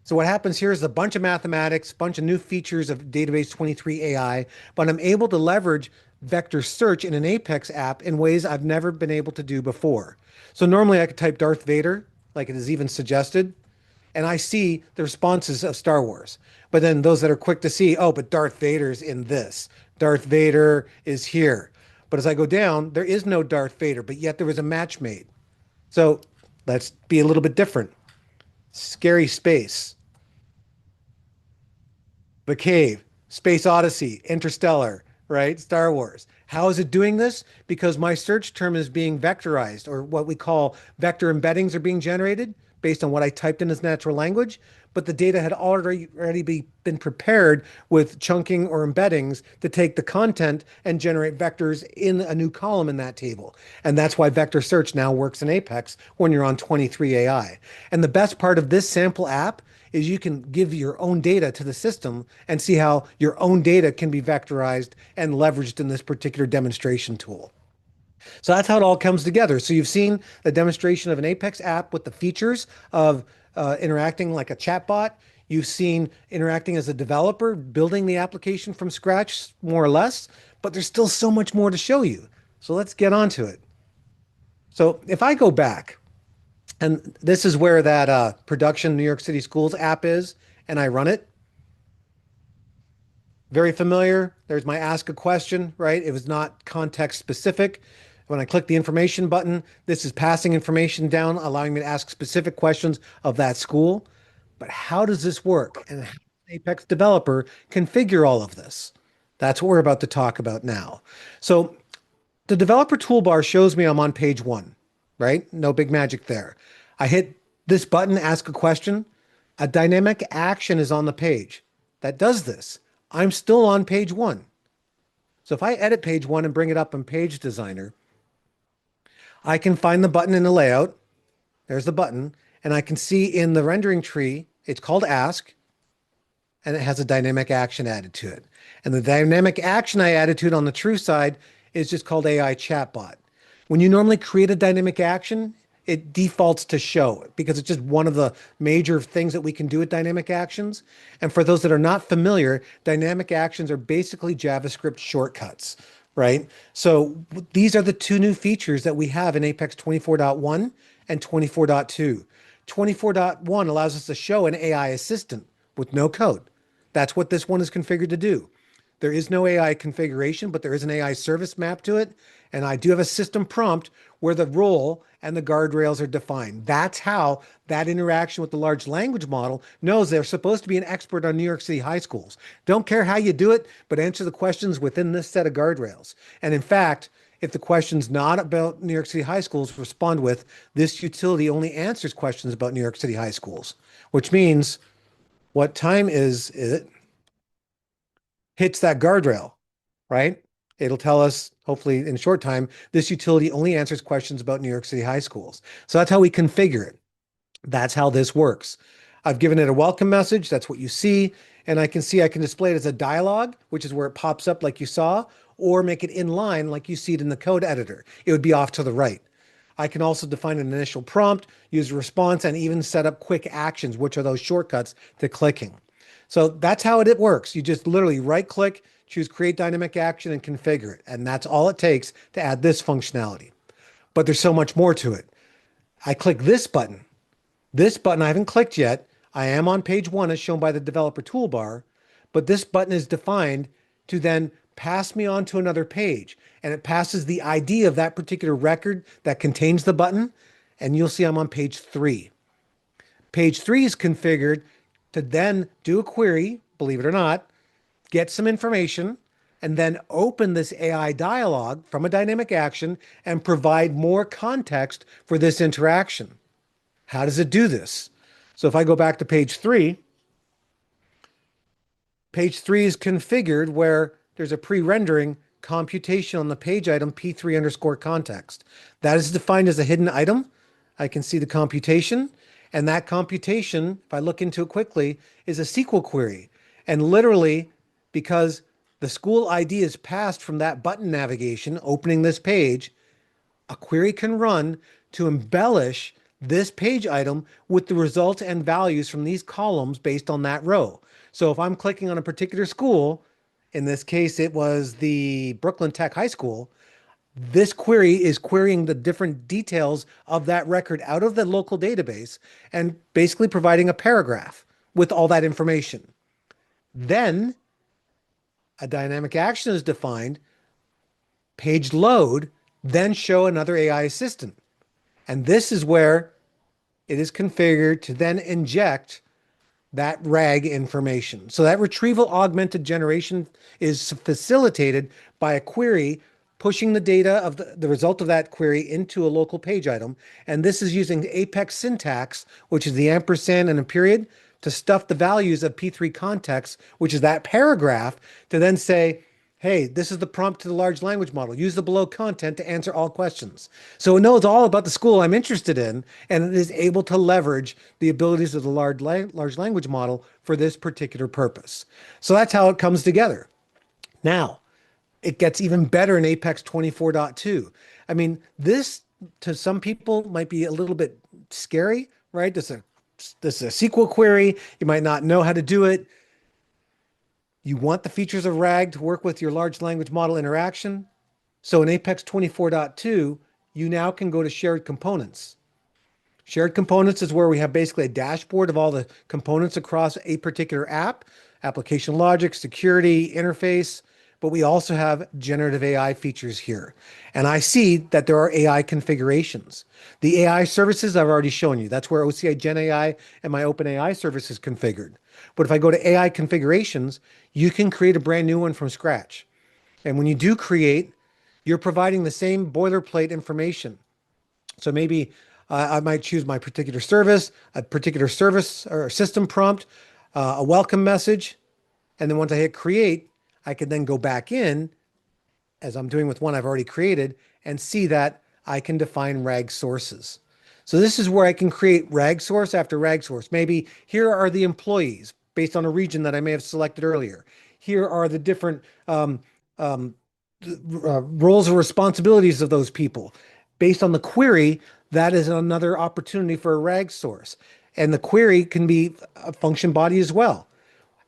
So what happens here is a bunch of mathematics, a bunch of new features of database 23 AI, but I'm able to leverage vector search in an Apex app in ways I've never been able to do before. So normally I could type Darth Vader, like it is even suggested, and I see the responses of Star Wars. But then those that are quick to see, oh, but Darth Vader's in this. Darth Vader is here. But as I go down, there is no Darth Vader, but yet there was a match made. So let's be a little bit different. Scary Space, The Cave, Space Odyssey, Interstellar, right? Star Wars. How is it doing this? Because my search term is being vectorized, or what we call vector embeddings are being generated based on what I typed in as natural language, but the data had already been prepared with chunking or embeddings to take the content and generate vectors in a new column in that table. And that's why vector search now works in Apex when you're on 23 AI. And the best part of this sample app is you can give your own data to the system and see how your own data can be vectorized and leveraged in this particular demonstration tool. So that's how it all comes together. So you've seen the demonstration of an Apex app with the features of interacting like a chatbot. You've seen interacting as a developer, building the application from scratch, more or less, but there's still so much more to show you. So let's get on to it. So if I go back, and this is where that production New York City Schools app is, and I run it. Very familiar. There's my ask a question, right? It was not context specific. When I click the information button, this is passing information down, allowing me to ask specific questions of that school. But how does this work? And how does an Apex developer configure all of this? That's what we're about to talk about now. So the developer toolbar shows me I'm on page 1, right? No big magic there. I hit this button, ask a question. A dynamic action is on the page that does this. I'm still on page 1. So if I edit page 1 and bring it up in Page Designer, I can find the button in the layout. There's the button. And I can see in the rendering tree, it's called ask, and it has a dynamic action added to it. And the dynamic action I added to it on the true side is just called AI chatbot. When you normally create a dynamic action, it defaults to show because it's just one of the major things that we can do with dynamic actions. And for those that are not familiar, dynamic actions are basically JavaScript shortcuts. right? So these are the two new features that we have in Apex 24.1 and 24.2. 24.1 allows us to show an AI assistant with no code. That's what this one is configured to do. There is no AI configuration, but there is an AI service map to it. And I do have a system prompt where the role and the guardrails are defined. That's how that interaction with the large language model knows they're supposed to be an expert on New York City high schools. Don't care how you do it, but answer the questions within this set of guardrails. And in fact, if the question's not about New York City high schools, respond with this utility only answers questions about New York City high schools, which means what time is it? Hits that guardrail, right? It'll tell us, hopefully in short time, this utility only answers questions about New York City high schools. So that's how we configure it. That's how this works. I've given it a welcome message. That's what you see. And I can see I can display it as a dialogue, which is where it pops up like you saw, or make it in line like you see it in the code editor. It would be off to the right. I can also define an initial prompt, use a response, and even set up quick actions, which are those shortcuts to clicking. So that's how it works. You just literally right click, choose create dynamic action and configure it. And that's all it takes to add this functionality. But there's so much more to it. I click this button. This button I haven't clicked yet. I am on page 1 as shown by the developer toolbar, but this button is defined to then pass me on to another page, and it passes the ID of that particular record that contains the button, and you'll see I'm on page 3. Page 3 is configured to then do a query, believe it or not, get some information, and then open this AI dialog from a dynamic action and provide more context for this interaction. How does it do this? So if I go back to page 3 is configured where there's a pre-rendering computation on the page item P3 underscore context. That is defined as a hidden item. I can see the computation, and that computation, if I look into it quickly, is a SQL query. And literally, because the school ID is passed from that button navigation, opening this page, a query can run to embellish this page item with the results and values from these columns based on that row. So if I'm clicking on a particular school, in this case, it was the Brooklyn Tech High School, this query is querying the different details of that record out of the local database and basically providing a paragraph with all that information. Then a dynamic action is defined, page load, then show another AI assistant. And this is where it is configured to then inject that RAG information. So that retrieval augmented generation is facilitated by a query pushing the data of the result of that query into a local page item. And this is using Apex syntax, which is the ampersand and a period, to stuff the values of P3 context, which is that paragraph, to then say, hey, this is the prompt to the large language model. Use the below content to answer all questions. So it knows all about the school I'm interested in, and it is able to leverage the abilities of the large language model for this particular purpose. So that's how it comes together. Now, it gets even better in Apex 24.2. I mean, this to some people might be a little bit scary, right? This is a SQL query. You might not know how to do it. You want the features of RAG to work with your large language model interaction. So in Apex 24.2, you now can go to shared components. Shared components is where we have basically a dashboard of all the components across a particular app, application logic, security, interface, but we also have generative AI features here. And I see that there are AI configurations. The AI services I've already shown you. That's where OCI Gen AI and my OpenAI service is configured. But if I go to AI configurations, you can create a brand new one from scratch. And when you do create, you're providing the same boilerplate information. So maybe I might choose my particular service, a particular service or system prompt, a welcome message. And then once I hit create, I can then go back in, as I'm doing with one I've already created, and see that I can define RAG sources. So this is where I can create RAG source after RAG source. Maybe here are the employees based on a region that I may have selected earlier. Here are the different roles or responsibilities of those people. Based on the query, that is another opportunity for a RAG source. And the query can be a function body as well.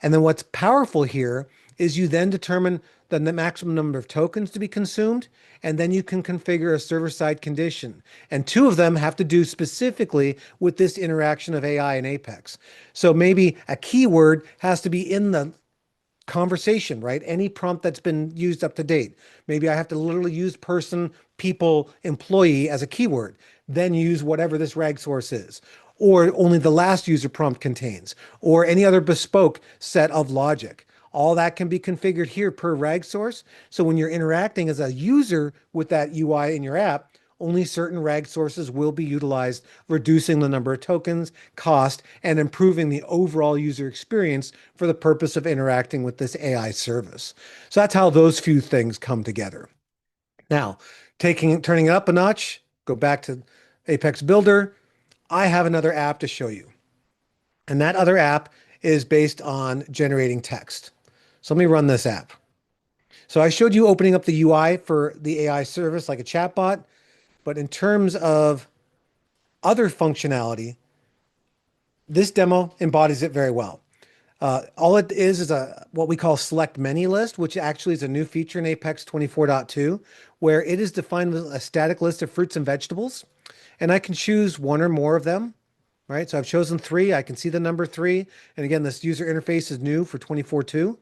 And then what's powerful here is you then determine the maximum number of tokens to be consumed, and then you can configure a server-side condition. And two of them have to do specifically with this interaction of AI and Apex. So maybe a keyword has to be in the conversation, right? Any prompt that's been used up to date. Maybe I have to literally use person, people, employee as a keyword, then use whatever this rag source is, or only the last user prompt contains, or any other bespoke set of logic. All that can be configured here per rag source. So when you're interacting as a user with that UI in your app, only certain rag sources will be utilized, reducing the number of tokens, cost, and improving the overall user experience for the purpose of interacting with this AI service. So that's how those few things come together. Now, turning it up a notch, go back to Apex Builder. I have another app to show you. And that other app is based on generating text. So let me run this app. So I showed you opening up the UI for the AI service like a chatbot. But in terms of other functionality, this demo embodies it very well. All it is a what we call select many list, which actually is a new feature in Apex 24.2, where it is defined with a static list of fruits and vegetables. And I can choose one or more of them, right? So I've chosen 3. I can see the number 3. And again, this user interface is new for 24.2,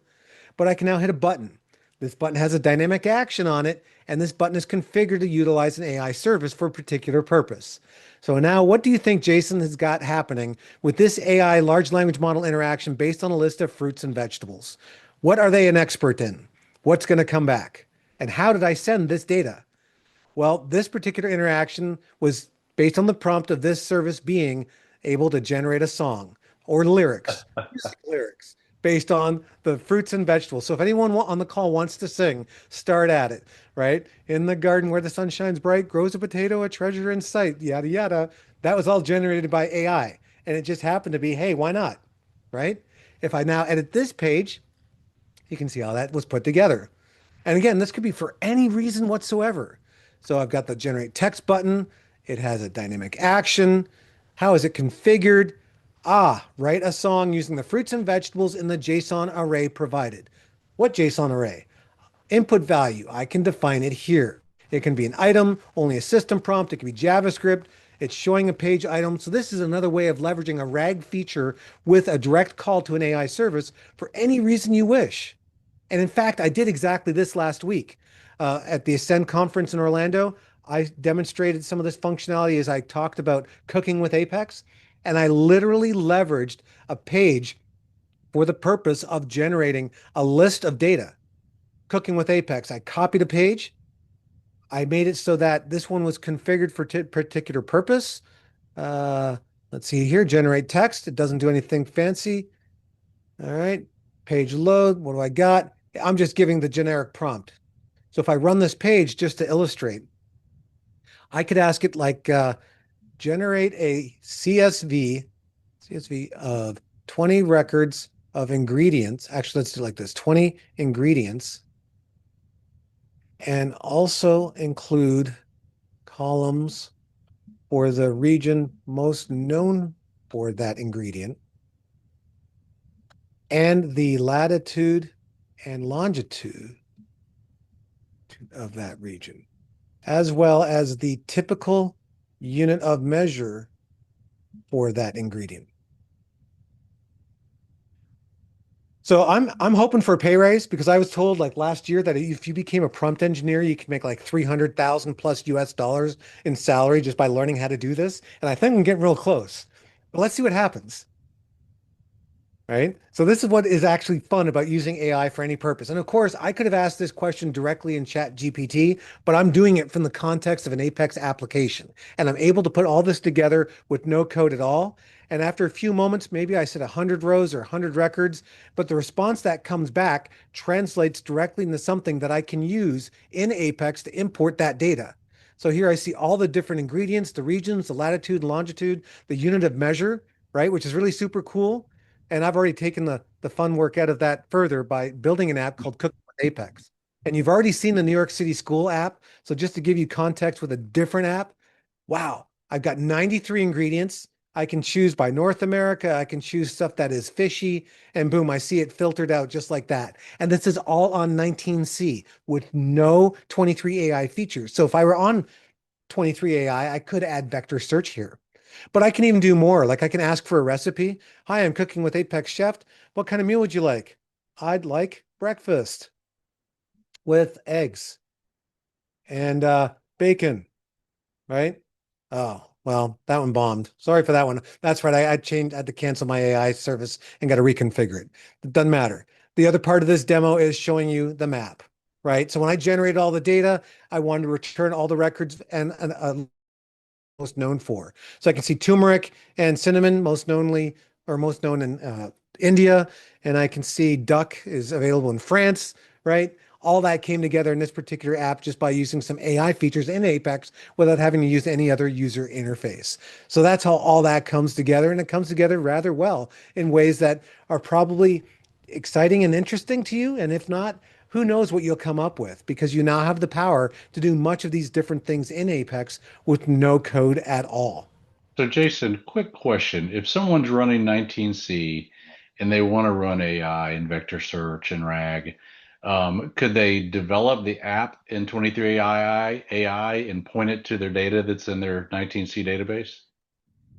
but I can now hit a button. This button has a dynamic action on it, and this button is configured to utilize an AI service for a particular purpose. So now what do you think Jayson has got happening with this AI large language model interaction based on a list of fruits and vegetables? What are they an expert in? What's going to come back? And how did I send this data? Well, this particular interaction was based on the prompt of this service being able to generate a song or lyrics, music lyrics, based on the fruits and vegetables. So if anyone on the call wants to sing, start at it, right? In the garden where the sun shines bright, grows a potato, a treasure in sight, yada, yada. That was all generated by AI. And it just happened to be, hey, why not, right? If I now edit this page, you can see how that was put together. And again, this could be for any reason whatsoever. So I've got the generate text button. It has a dynamic action. How is it configured? Write a song using the fruits and vegetables in the JSON array provided. What JSON array? Input value. I can define it here. It can be an item, only a system prompt. It can be JavaScript. It's showing a page item. So this is another way of leveraging a RAG feature with a direct call to an AI service for any reason you wish. And in fact, I did exactly this last week at the Ascend conference in Orlando. I demonstrated some of this functionality as I talked about cooking with Apex. And I literally leveraged a page for the purpose of generating a list of data. Cooking with Apex. I copied a page. I made it so that this one was configured for particular purpose. Let's see here, generate text. It doesn't do anything fancy. All right, page load. What do I got? I'm just giving the generic prompt. So if I run this page just to illustrate, I could ask it like, generate a CSV of 20 records of ingredients. Actually, let's do like this, 20 ingredients, and also include columns for the region most known for that ingredient and the latitude and longitude of that region, as well as the typical unit of measure for that ingredient. So I'm hoping for a pay raise because I was told like last year that if you became a prompt engineer, you could make like 300,000 plus US dollars in salary just by learning how to do this. And I think I'm getting real close. But let's see what happens. Right? So this is what is actually fun about using AI for any purpose. And of course, I could have asked this question directly in Chat GPT, but I'm doing it from the context of an Apex application. And I'm able to put all this together with no code at all. And after a few moments, maybe I said 100 rows or 100 records, but the response that comes back translates directly into something that I can use in Apex to import that data. So here I see all the different ingredients, the regions, the latitude and longitude, the unit of measure, right? Which is really super cool. And I've already taken the fun work out of that further by building an app called Cooking with Apex. And you've already seen the New York City School app. So just to give you context with a different app, wow, I've got 93 ingredients. I can choose by North America. I can choose stuff that is fishy, and boom, I see it filtered out just like that. And this is all on 19C with no 23 AI features. So if I were on 23 AI, I could add vector search here. But I can even do more. Like I can ask for a recipe. Hi, I'm cooking with Apex Chef. What kind of meal would you like? I'd like breakfast with eggs and bacon, right? Oh, well, that one bombed. Sorry for that one. That's right. I changed, I had to cancel my AI service and got to reconfigure it. It doesn't matter. The other part of this demo is showing you the map, right? So when I generated all the data, I wanted to return all the records and most known for. So I can see turmeric and cinnamon most knownly or most known in India, and I can see duck is available in France, right? All that came together in this particular app just by using some AI features in Apex without having to use any other user interface. So that's how all that comes together, and it comes together rather well in ways that are probably exciting and interesting to you. And if not, who knows what you'll come up with because you now have the power to do much of these different things in Apex with no code at all. So, Jason, quick question. If someone's running 19C and they want to run AI and vector search and RAG, could they develop the app in 23 AI and point it to their data that's in their 19C database?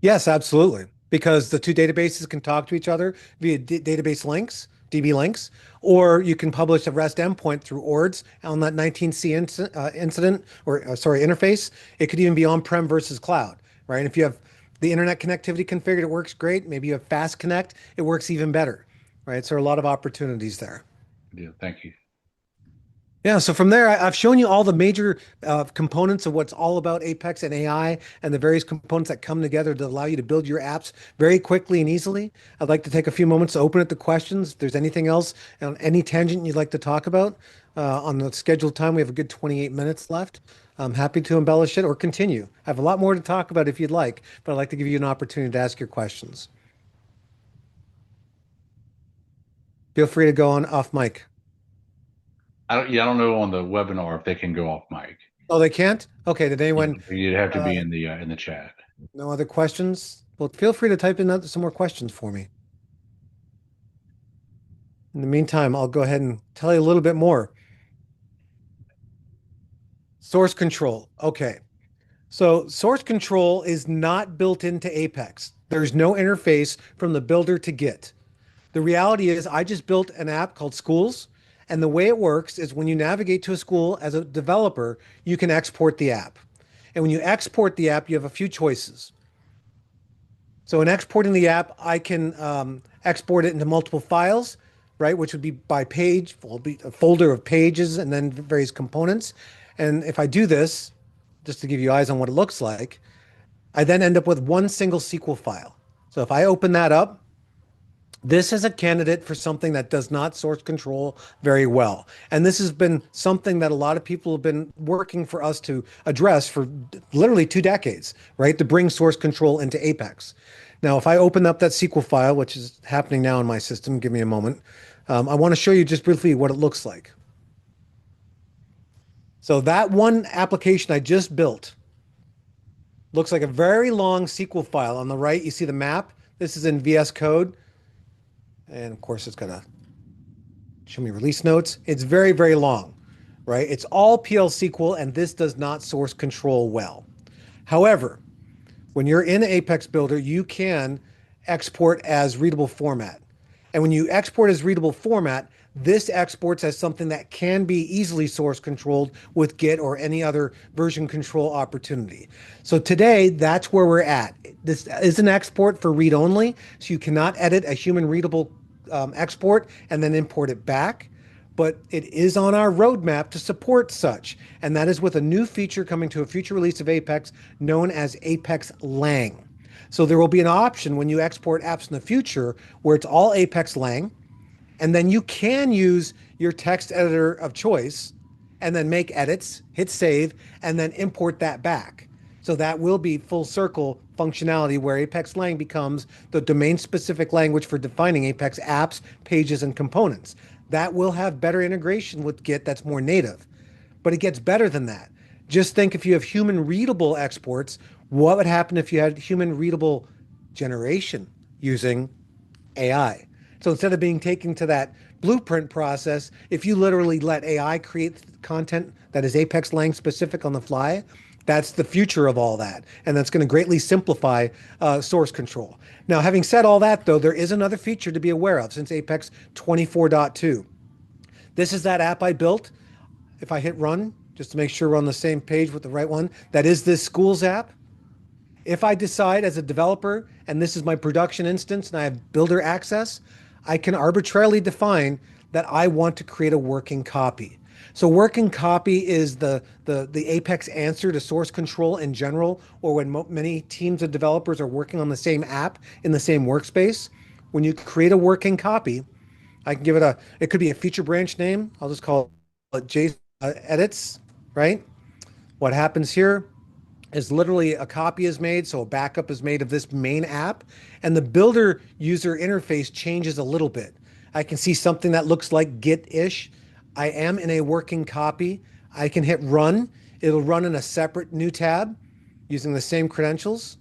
Yes, absolutely. Because the two databases can talk to each other via database links, DB links, or you can publish a REST endpoint through ORDS on that 19C incident or sorry, interface. It could even be on-prem versus cloud, right? If you have the internet connectivity configured, it works great. Maybe you have fast connect, it works even better, right? So there are a lot of opportunities there. Yeah, thank you. Yeah, so from there, I've shown you all the major components of what's all about Apex and AI and the various components that come together to allow you to build your apps very quickly and easily. I'd like to take a few moments to open it to questions. If there's anything else on any tangent you'd like to talk about on the scheduled time, we have a good 28 minutes left. I'm happy to embellish it or continue. I have a lot more to talk about if you'd like, but I'd like to give you an opportunity to ask your questions. Feel free to go on off mic. I don't know on the webinar if they can go off mic. Oh, they can't? Okay, did Yeah, anyone, you'd have to uh, be in the chat. no other questions? Well, feel free to type in some more questions for me. In the meantime, I'll go ahead and tell you a little bit more. Source control. Okay. So source control is not built into Apex. There's no interface from the builder to Git. The reality is I just built an app called Schools, and the way it works is when you navigate to a school as a developer, you can export the app. And when you export the app, you have a few choices. So in exporting the app, I can export it into multiple files, right? Which would be by page, will be a folder of pages and then various components. And if I do this, just to give you eyes on what it looks like, I then end up with one single SQL file. So if I open that up, this is a candidate for something that does not source control very well. And this has been something that a lot of people have been working for us to address for literally 2 decades, right? To bring source control into Apex. Now, if I open up that SQL file, which is happening now in my system, give me a moment. I want to show you just briefly what it looks like. So that one application I just built looks like a very long SQL file. On the right, you see the map. This is in VS Code. And of course, it's going to show me release notes. It's very, very long, right? It's all PL SQL, and this does not source control well. However, when you're in Apex Builder, you can export as readable format. And when you export as readable format, this exports as something that can be easily source controlled with Git or any other version control opportunity. So today, that's where we're at. This is an export for read only, so you cannot edit a human readable export and then import it back. But it is on our roadmap to support such, and that is with a new feature coming to a future release of Apex known as Apex Lang. So there will be an option when you export apps in the future where it's all Apex Lang, and then you can use your text editor of choice and then make edits, hit save, and then import that back. So that will be full circle functionality where Apex Lang becomes the domain specific language for defining Apex apps, pages, and components. That will have better integration with Git that's more native. But it gets better than that. Just think if you have human readable exports, what would happen if you had human readable generation using AI. So instead of being taken to that blueprint process, if you literally let AI create content that is Apex Lang specific on the fly, that's the future of all that. And that's going to greatly simplify source control. Now, having said all that, though, there is another feature to be aware of since Apex 24.2. This is that app I built. If I hit run, just to make sure we're on the same page with the right one, that is this schools app. If I decide as a developer, and this is my production instance and I have builder access, I can arbitrarily define that I want to create a working copy. So working copy is the Apex answer to source control in general, or when many teams of developers are working on the same app in the same workspace. When you create a working copy, I can give it it could be a feature branch name. I'll just call it Jayson edits, right? What happens here is literally a copy is made, so a backup is made of this main app, and the builder user interface changes a little bit. I can see something that looks like Git-ish. I am in a working copy. I can hit run. It'll run in a separate new tab using the same credentials,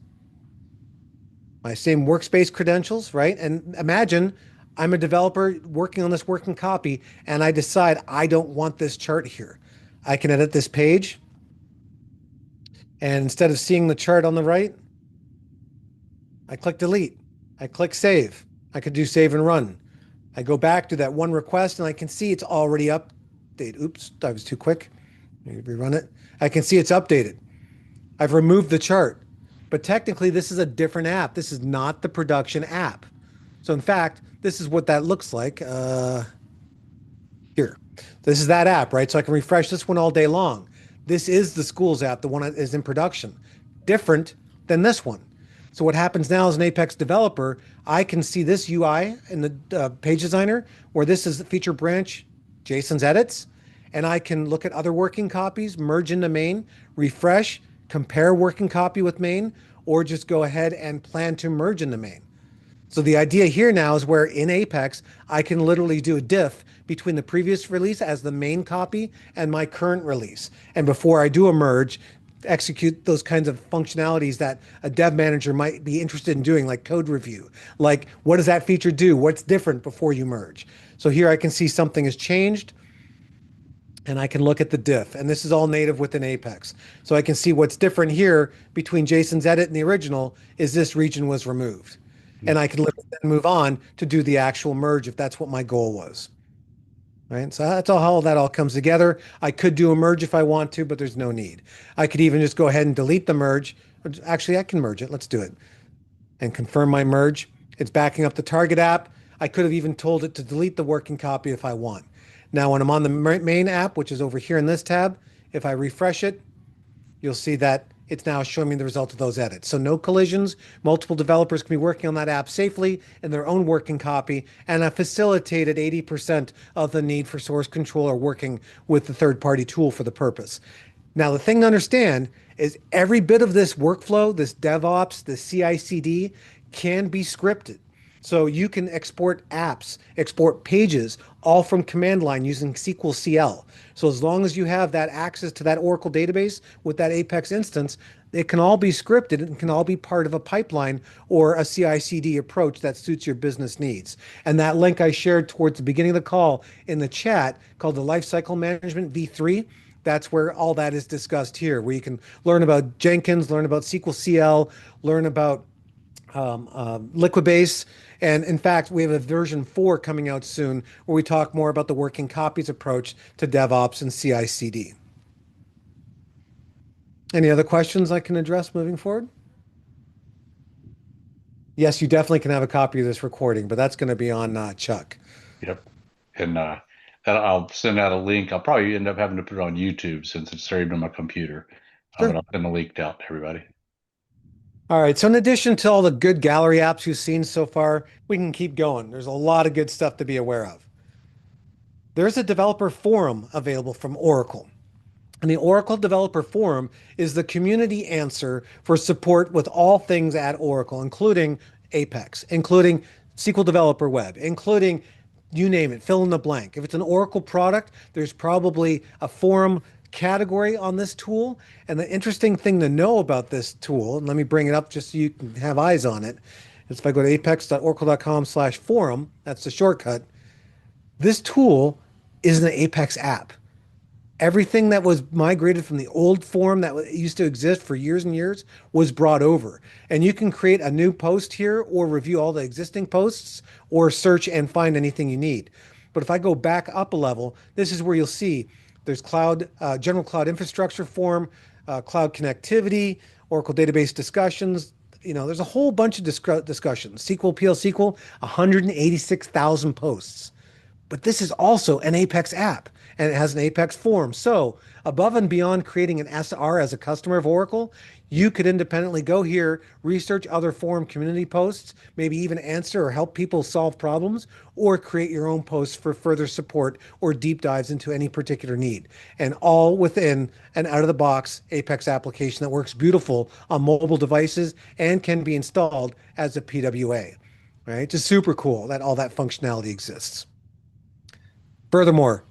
my same workspace credentials, right? And imagine I'm a developer working on this working copy, and I decide I don't want this chart here. I can edit this page. And instead of seeing the chart on the right, I click delete. I click save. I could do save and run. I go back to that one request and I can see it's already updated. Oops, I was too quick. Maybe rerun it. I can see it's updated. I've removed the chart, but technically this is a different app. This is not the production app. So in fact, this is what that looks like here. This is that app, right? So I can refresh this one all day long. This is the schools app, the one that is in production, different than this one. So what happens now as an Apex developer, I can see this UI in the page designer where this is the feature branch, Jayson's edits, and I can look at other working copies, merge into main, refresh, compare working copy with main, or just go ahead and plan to merge into main. So the idea here now is where in Apex, I can literally do a diff between the previous release as the main copy and my current release. And before I do a merge, execute those kinds of functionalities that a dev manager might be interested in doing, like code review. Like, what does that feature do? What's different before you merge? So here I can see something has changed, and I can look at the diff. And this is all native within Apex. So I can see what's different here between Jayson's edit and the original is this region was removed. And I can literally then move on to do the actual merge if that's what my goal was. Right? So that's how that all comes together. I could do a merge if I want to, but there's no need. I could even just go ahead and delete the merge. Actually, I can merge it. Let's do it. And confirm my merge. It's backing up the target app. I could have even told it to delete the working copy if I want. Now, when I'm on the main app, which is over here in this tab, if I refresh it, you'll see that it's now showing me the result of those edits. So no collisions, multiple developers can be working on that app safely in their own working copy, and I've facilitated 80% of the need for source control or working with the third-party tool for the purpose. Now, the thing to understand is every bit of this workflow, this DevOps, this CI/CD can be scripted. So you can export apps, export pages, all from command line using SQL CL. So as long as you have that access to that Oracle database with that Apex instance, it can all be scripted and can all be part of a pipeline or a CI/CD approach that suits your business needs. And that link I shared towards the beginning of the call in the chat called the Lifecycle Management V3, that's where all that is discussed here, where you can learn about Jenkins, learn about SQL CL, learn about Liquibase. And in fact, we have a version 4 coming out soon where we talk more about the working copies approach to DevOps and CI/CD. Any other questions I can address moving forward? Yes, you definitely can have a copy of this recording, but that's going to be on Chuck. Yep. And I'll send out a link. I'll probably end up having to put it on YouTube since it's saved on my computer. Sure. But I'll send a link out to everybody. All right. So in addition to all the good gallery apps you've seen so far, we can keep going. There's a lot of good stuff to be aware of. There's a developer forum available from Oracle. And the Oracle Developer Forum is the community answer for support with all things at Oracle, including Apex, including SQL Developer Web, including you name it, fill in the blank. If it's an Oracle product, there's probably a forum category on this tool. And the interesting thing to know about this tool, and let me bring it up just so you can have eyes on it, is if I go to apex.oracle.com/forum, that's the shortcut. This tool is an Apex app. Everything that was migrated from the old form that used to exist for years and years was brought over. And you can create a new post here or review all the existing posts or search and find anything you need. But if I go back up a level, this is where you'll see there's general cloud infrastructure form, cloud connectivity, Oracle database discussions. There's a whole bunch of discussions. SQL, PL SQL, 186,000 posts. But this is also an Apex app and it has an Apex form. So above and beyond creating an SR as a customer of Oracle, you could independently go here, research other forum community posts, maybe even answer or help people solve problems, or create your own posts for further support or deep dives into any particular need. And all within an out-of-the-box Apex application that works beautiful on mobile devices and can be installed as a PWA. Right? Just super cool that all that functionality exists. Furthermore,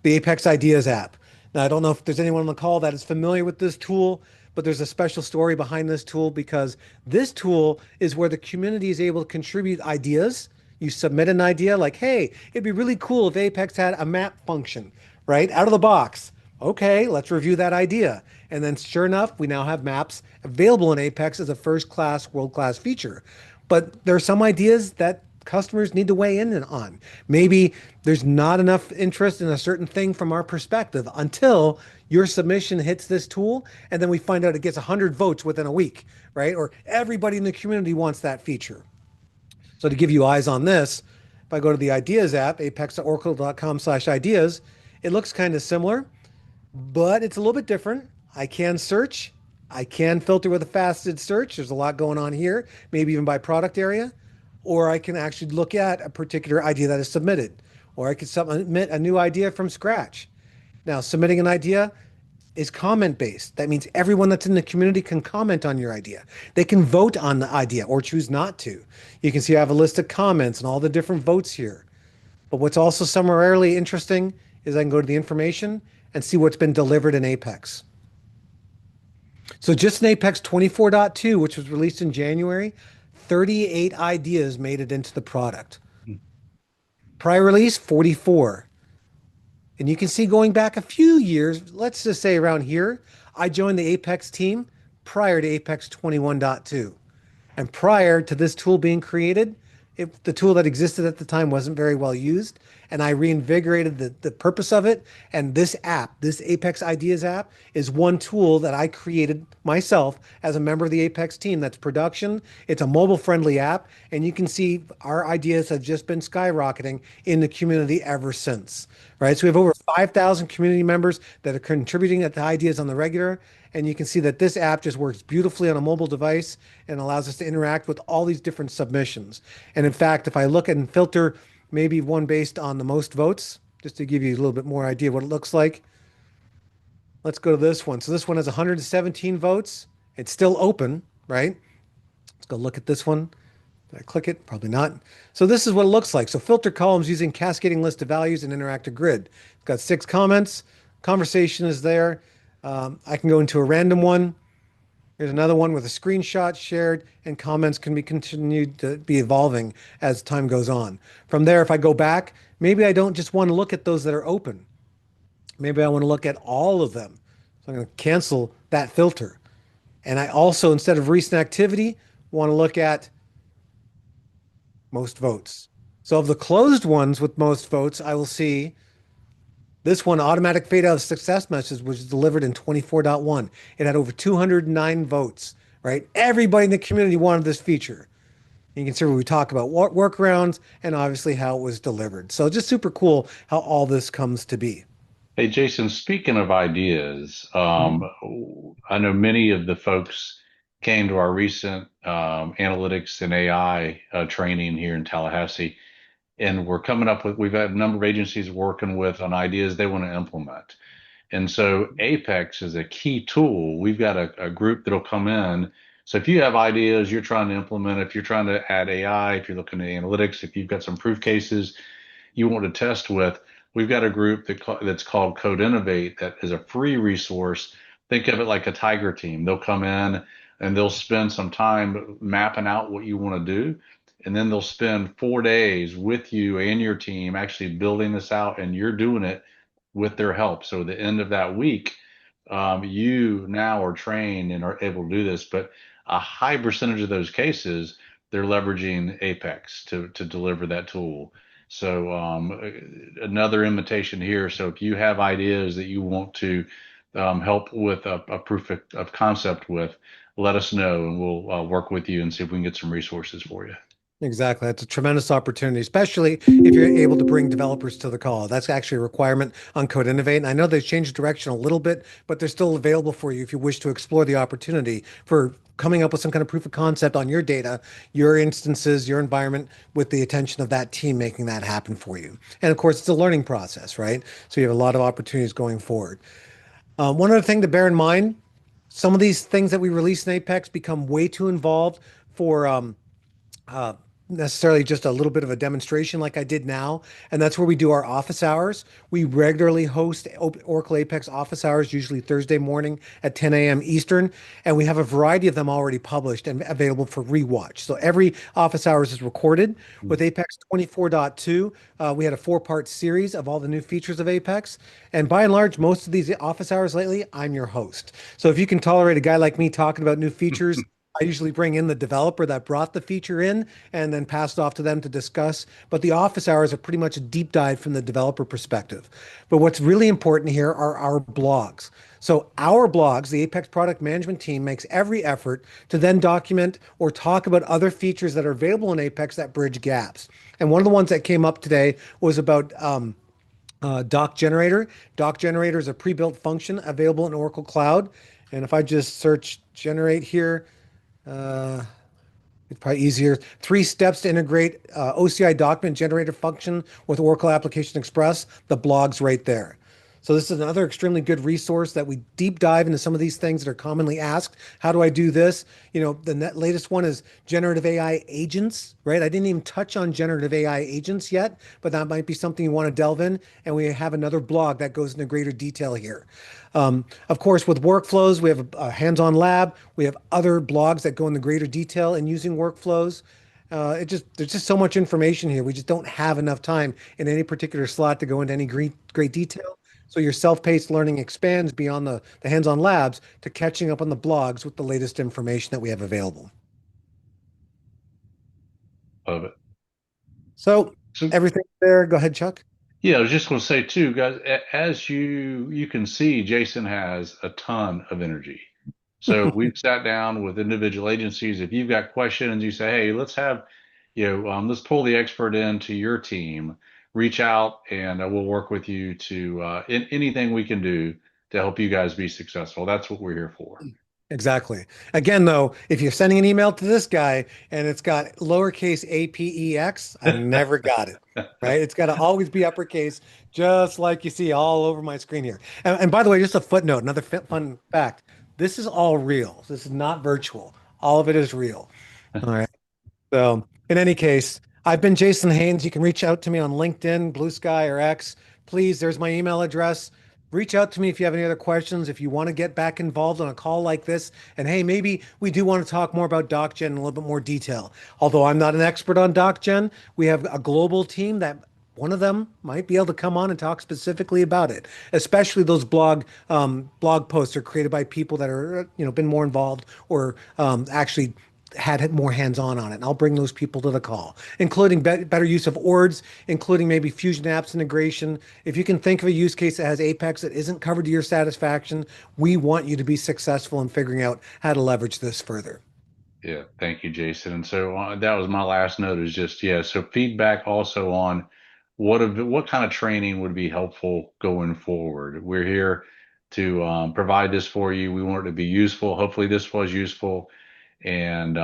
the Apex Ideas app. Now, I don't know if there's anyone on the call that is familiar with this tool, but there's a special story behind this tool because this tool is where the community is able to contribute ideas. You submit an idea like, hey, it'd be really cool if Apex had a map function, right? Out of the box. Okay, let's review that idea. And then sure enough, we now have maps available in Apex as a first-class, world-class feature. But there are some ideas that customers need to weigh in on. Maybe there's not enough interest in a certain thing from our perspective until your submission hits this tool, and then we find out it gets 100 votes within a week, right? Or everybody in the community wants that feature. So to give you eyes on this, if I go to the Ideas app, apex.oracle.com/ideas, it looks kind of similar, but it's a little bit different. I can search. I can filter with a faceted search. There's a lot going on here, maybe even by product area. Or I can actually look at a particular idea that is submitted, or I can submit a new idea from scratch. Now, submitting an idea is comment based. That means everyone that's in the community can comment on your idea. They can vote on the idea or choose not to. You can see I have a list of comments and all the different votes here. But what's also summarily interesting is I can go to the information and see what's been delivered in Apex. So just in Apex 24.2, which was released in January, 38 ideas made it into the product. Prior release, 44. And you can see going back a few years, let's just say around here, I joined the Apex team prior to Apex 21.2. And prior to this tool being created, the tool that existed at the time wasn't very well used. And I reinvigorated the purpose of it. And this app, this Apex Ideas app, is one tool that I created myself as a member of the Apex team. That's production. It's a mobile-friendly app. And you can see our ideas have just been skyrocketing in the community ever since. Right? So we have over 5,000 community members that are contributing to ideas on the regular. And you can see that this app just works beautifully on a mobile device and allows us to interact with all these different submissions. And in fact, if I look and filter maybe one based on the most votes, just to give you a little bit more idea of what it looks like. Let's go to this one. So this one has 117 votes. It's still open, right? Let's go look at this one. Did I click it? Probably not. So this is what it looks like. So filter columns using cascading list of values and interactive grid. It's got 6 comments. Conversation is there. I can go into a random one. Here's another one with a screenshot shared, and comments can be continued to be evolving as time goes on. From there, if I go back, maybe I don't just want to look at those that are open. Maybe I want to look at all of them. So I'm going to cancel that filter. And I also, instead of recent activity, want to look at most votes. So of the closed ones with most votes, I will see this one, automatic fade out of success message, was delivered in 24.1. It had over 209 votes, right? Everybody in the community wanted this feature. You can see where we talk about workarounds and obviously how it was delivered. So just super cool how all this comes to be. Hey, Jason, speaking of ideas, I know many of the folks came to our recent analytics and AI training here in Tallahassee, and we've had a number of agencies working with on ideas they want to implement. And so Apex is a key tool. We've got a group that'll come in. So if you have ideas you're trying to implement, if you're trying to add AI, if you're looking at analytics, if you've got some proof cases you want to test with, we've got a group that's called Code Innovate that is a free resource. Think of it like a tiger team. They'll come in and they'll spend some time mapping out what you want to do. And then they'll spend 4 days with you and your team actually building this out, and you're doing it with their help. So at the end of that week, you now are trained and are able to do this. But a high percentage of those cases, they're leveraging Apex to deliver that tool. So another invitation here. So if you have ideas that you want to help with a proof of concept with, let us know and we'll work with you and see if we can get some resources for you. Exactly. That's a tremendous opportunity, especially if you're able to bring developers to the call. That's actually a requirement on Code Innovate. And I know they've changed direction a little bit, but they're still available for you if you wish to explore the opportunity for coming up with some kind of proof of concept on your data, your instances, your environment, with the attention of that team making that happen for you. And of course, it's a learning process, right? So you have a lot of opportunities going forward. One other thing to bear in mind, some of these things that we release in Apex become way too involved for uh, necessarily just a little bit of a demonstration like I did now. And that's where we do our office hours. We regularly host Oracle Apex office hours, usually Thursday morning at 10 a.m. Eastern. And we have a variety of them already published and available for rewatch. So every office hours is recorded. With Apex 24.2, we had a 4-part series of all the new features of Apex. And by and large, most of these office hours lately, I'm your host. So if you can tolerate a guy like me talking about new features, I usually bring in the developer that brought the feature in and then pass it off to them to discuss. But the office hours are pretty much a deep dive from the developer perspective. But what's really important here are our blogs. So our blogs, the Apex product management team makes every effort to then document or talk about other features that are available in Apex that bridge gaps. And one of the ones that came up today was about Doc Generator. Doc Generator is a pre-built function available in Oracle Cloud. And if I just search generate here, it's probably easier. 3 steps to integrate OCI document generator function with Oracle Application Express. The blog's right there. So this is another extremely good resource that we deep dive into some of these things that are commonly asked. How do I do this? You know, the latest one is generative AI agents, right? I didn't even touch on generative AI agents yet, but that might be something you want to delve in. And we have another blog that goes into greater detail here. Of course, with workflows, we have a hands-on lab. We have other blogs that go into greater detail in using workflows. There's just so much information here. We just don't have enough time in any particular slot to go into any great detail. So your self-paced learning expands beyond the hands-on labs to catching up on the blogs with the latest information that we have available. Love it. So So everything there. Go ahead, Chuck. yeah, I was just going to say too, guys, as you can see, Jayson has a ton of energy. So we've sat down with individual agencies. If you've got questions, you say, hey, let's have, let's pull the expert into your team, reach out, and we'll work with you to in anything we can do to help you guys be successful. That's what we're here for. Exactly. Again, though, if you're sending an email to this guy and it's got lowercase APEX, I never got it. Right? It's got to always be uppercase, just like you see all over my screen here. And by the way, just a footnote, another fun fact. This is all real. This is not virtual. All of it is real. All right. So, in any case, I've been Jayson Hanes. You can reach out to me on LinkedIn, Blue Sky, or X. Please, there's my email address. Reach out to me if you have any other questions, if you want to get back involved on a call like this. And hey, maybe we do want to talk more about DocGen in a little bit more detail. Although I'm not an expert on DocGen, we have a global team that one of them might be able to come on and talk specifically about it, especially those blog posts are created by people that are been more involved or actually had more hands-on on it. And I'll bring those people to the call, including better use of ORDs, including maybe Fusion Apps integration. If you can think of a use case that has Apex that isn't covered to your satisfaction, we want you to be successful in figuring out how to leverage this further. Yeah, thank you, Jayson. And so that was my last note is just, yeah, so feedback also on what kind of training would be helpful going forward. We're here to provide this for you. We want it to be useful. Hopefully this was useful. And,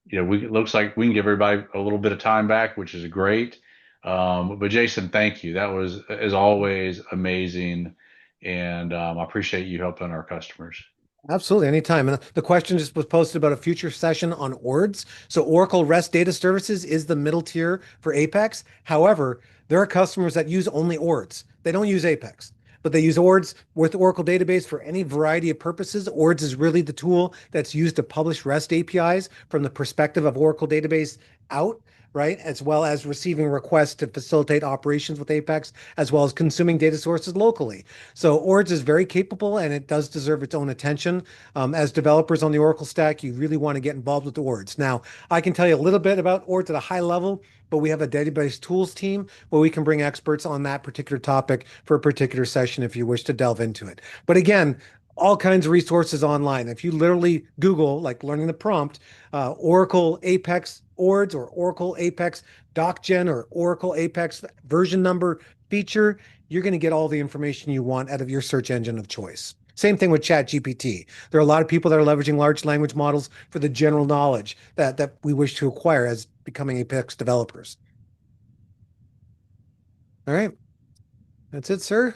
it looks like we can give everybody a little bit of time back, which is great. But Jayson, thank you. That was, as always, amazing. And I appreciate you helping our customers. Absolutely, anytime. And the question just was posted about a future session on ORDS. So Oracle REST Data Services is the middle tier for Apex. However, there are customers that use only ORDS. They don't use Apex, but they use ORDS with Oracle Database for any variety of purposes. ORDS is really the tool that's used to publish REST APIs from the perspective of Oracle Database out, right? As well as receiving requests to facilitate operations with Apex, as well as consuming data sources locally. So ORDS is very capable and it does deserve its own attention. As developers on the Oracle stack, you really want to get involved with the ORDS. Now, I can tell you a little bit about ORDS at a high level, but we have a database tools team where we can bring experts on that particular topic for a particular session if you wish to delve into it. But again, all kinds of resources online. If you literally Google, like learning the prompt, Oracle Apex ORDS or Oracle Apex DocGen or Oracle Apex version number feature, you're going to get all the information you want out of your search engine of choice. Same thing with ChatGPT. There are a lot of people that are leveraging large language models for the general knowledge that we wish to acquire as becoming Apex developers. All right. That's it, sir.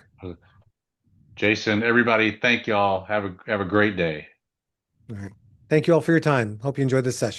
Jayson, everybody, thank y'all. Have a great day. All right. Thank you all for your time. Hope you enjoyed this session.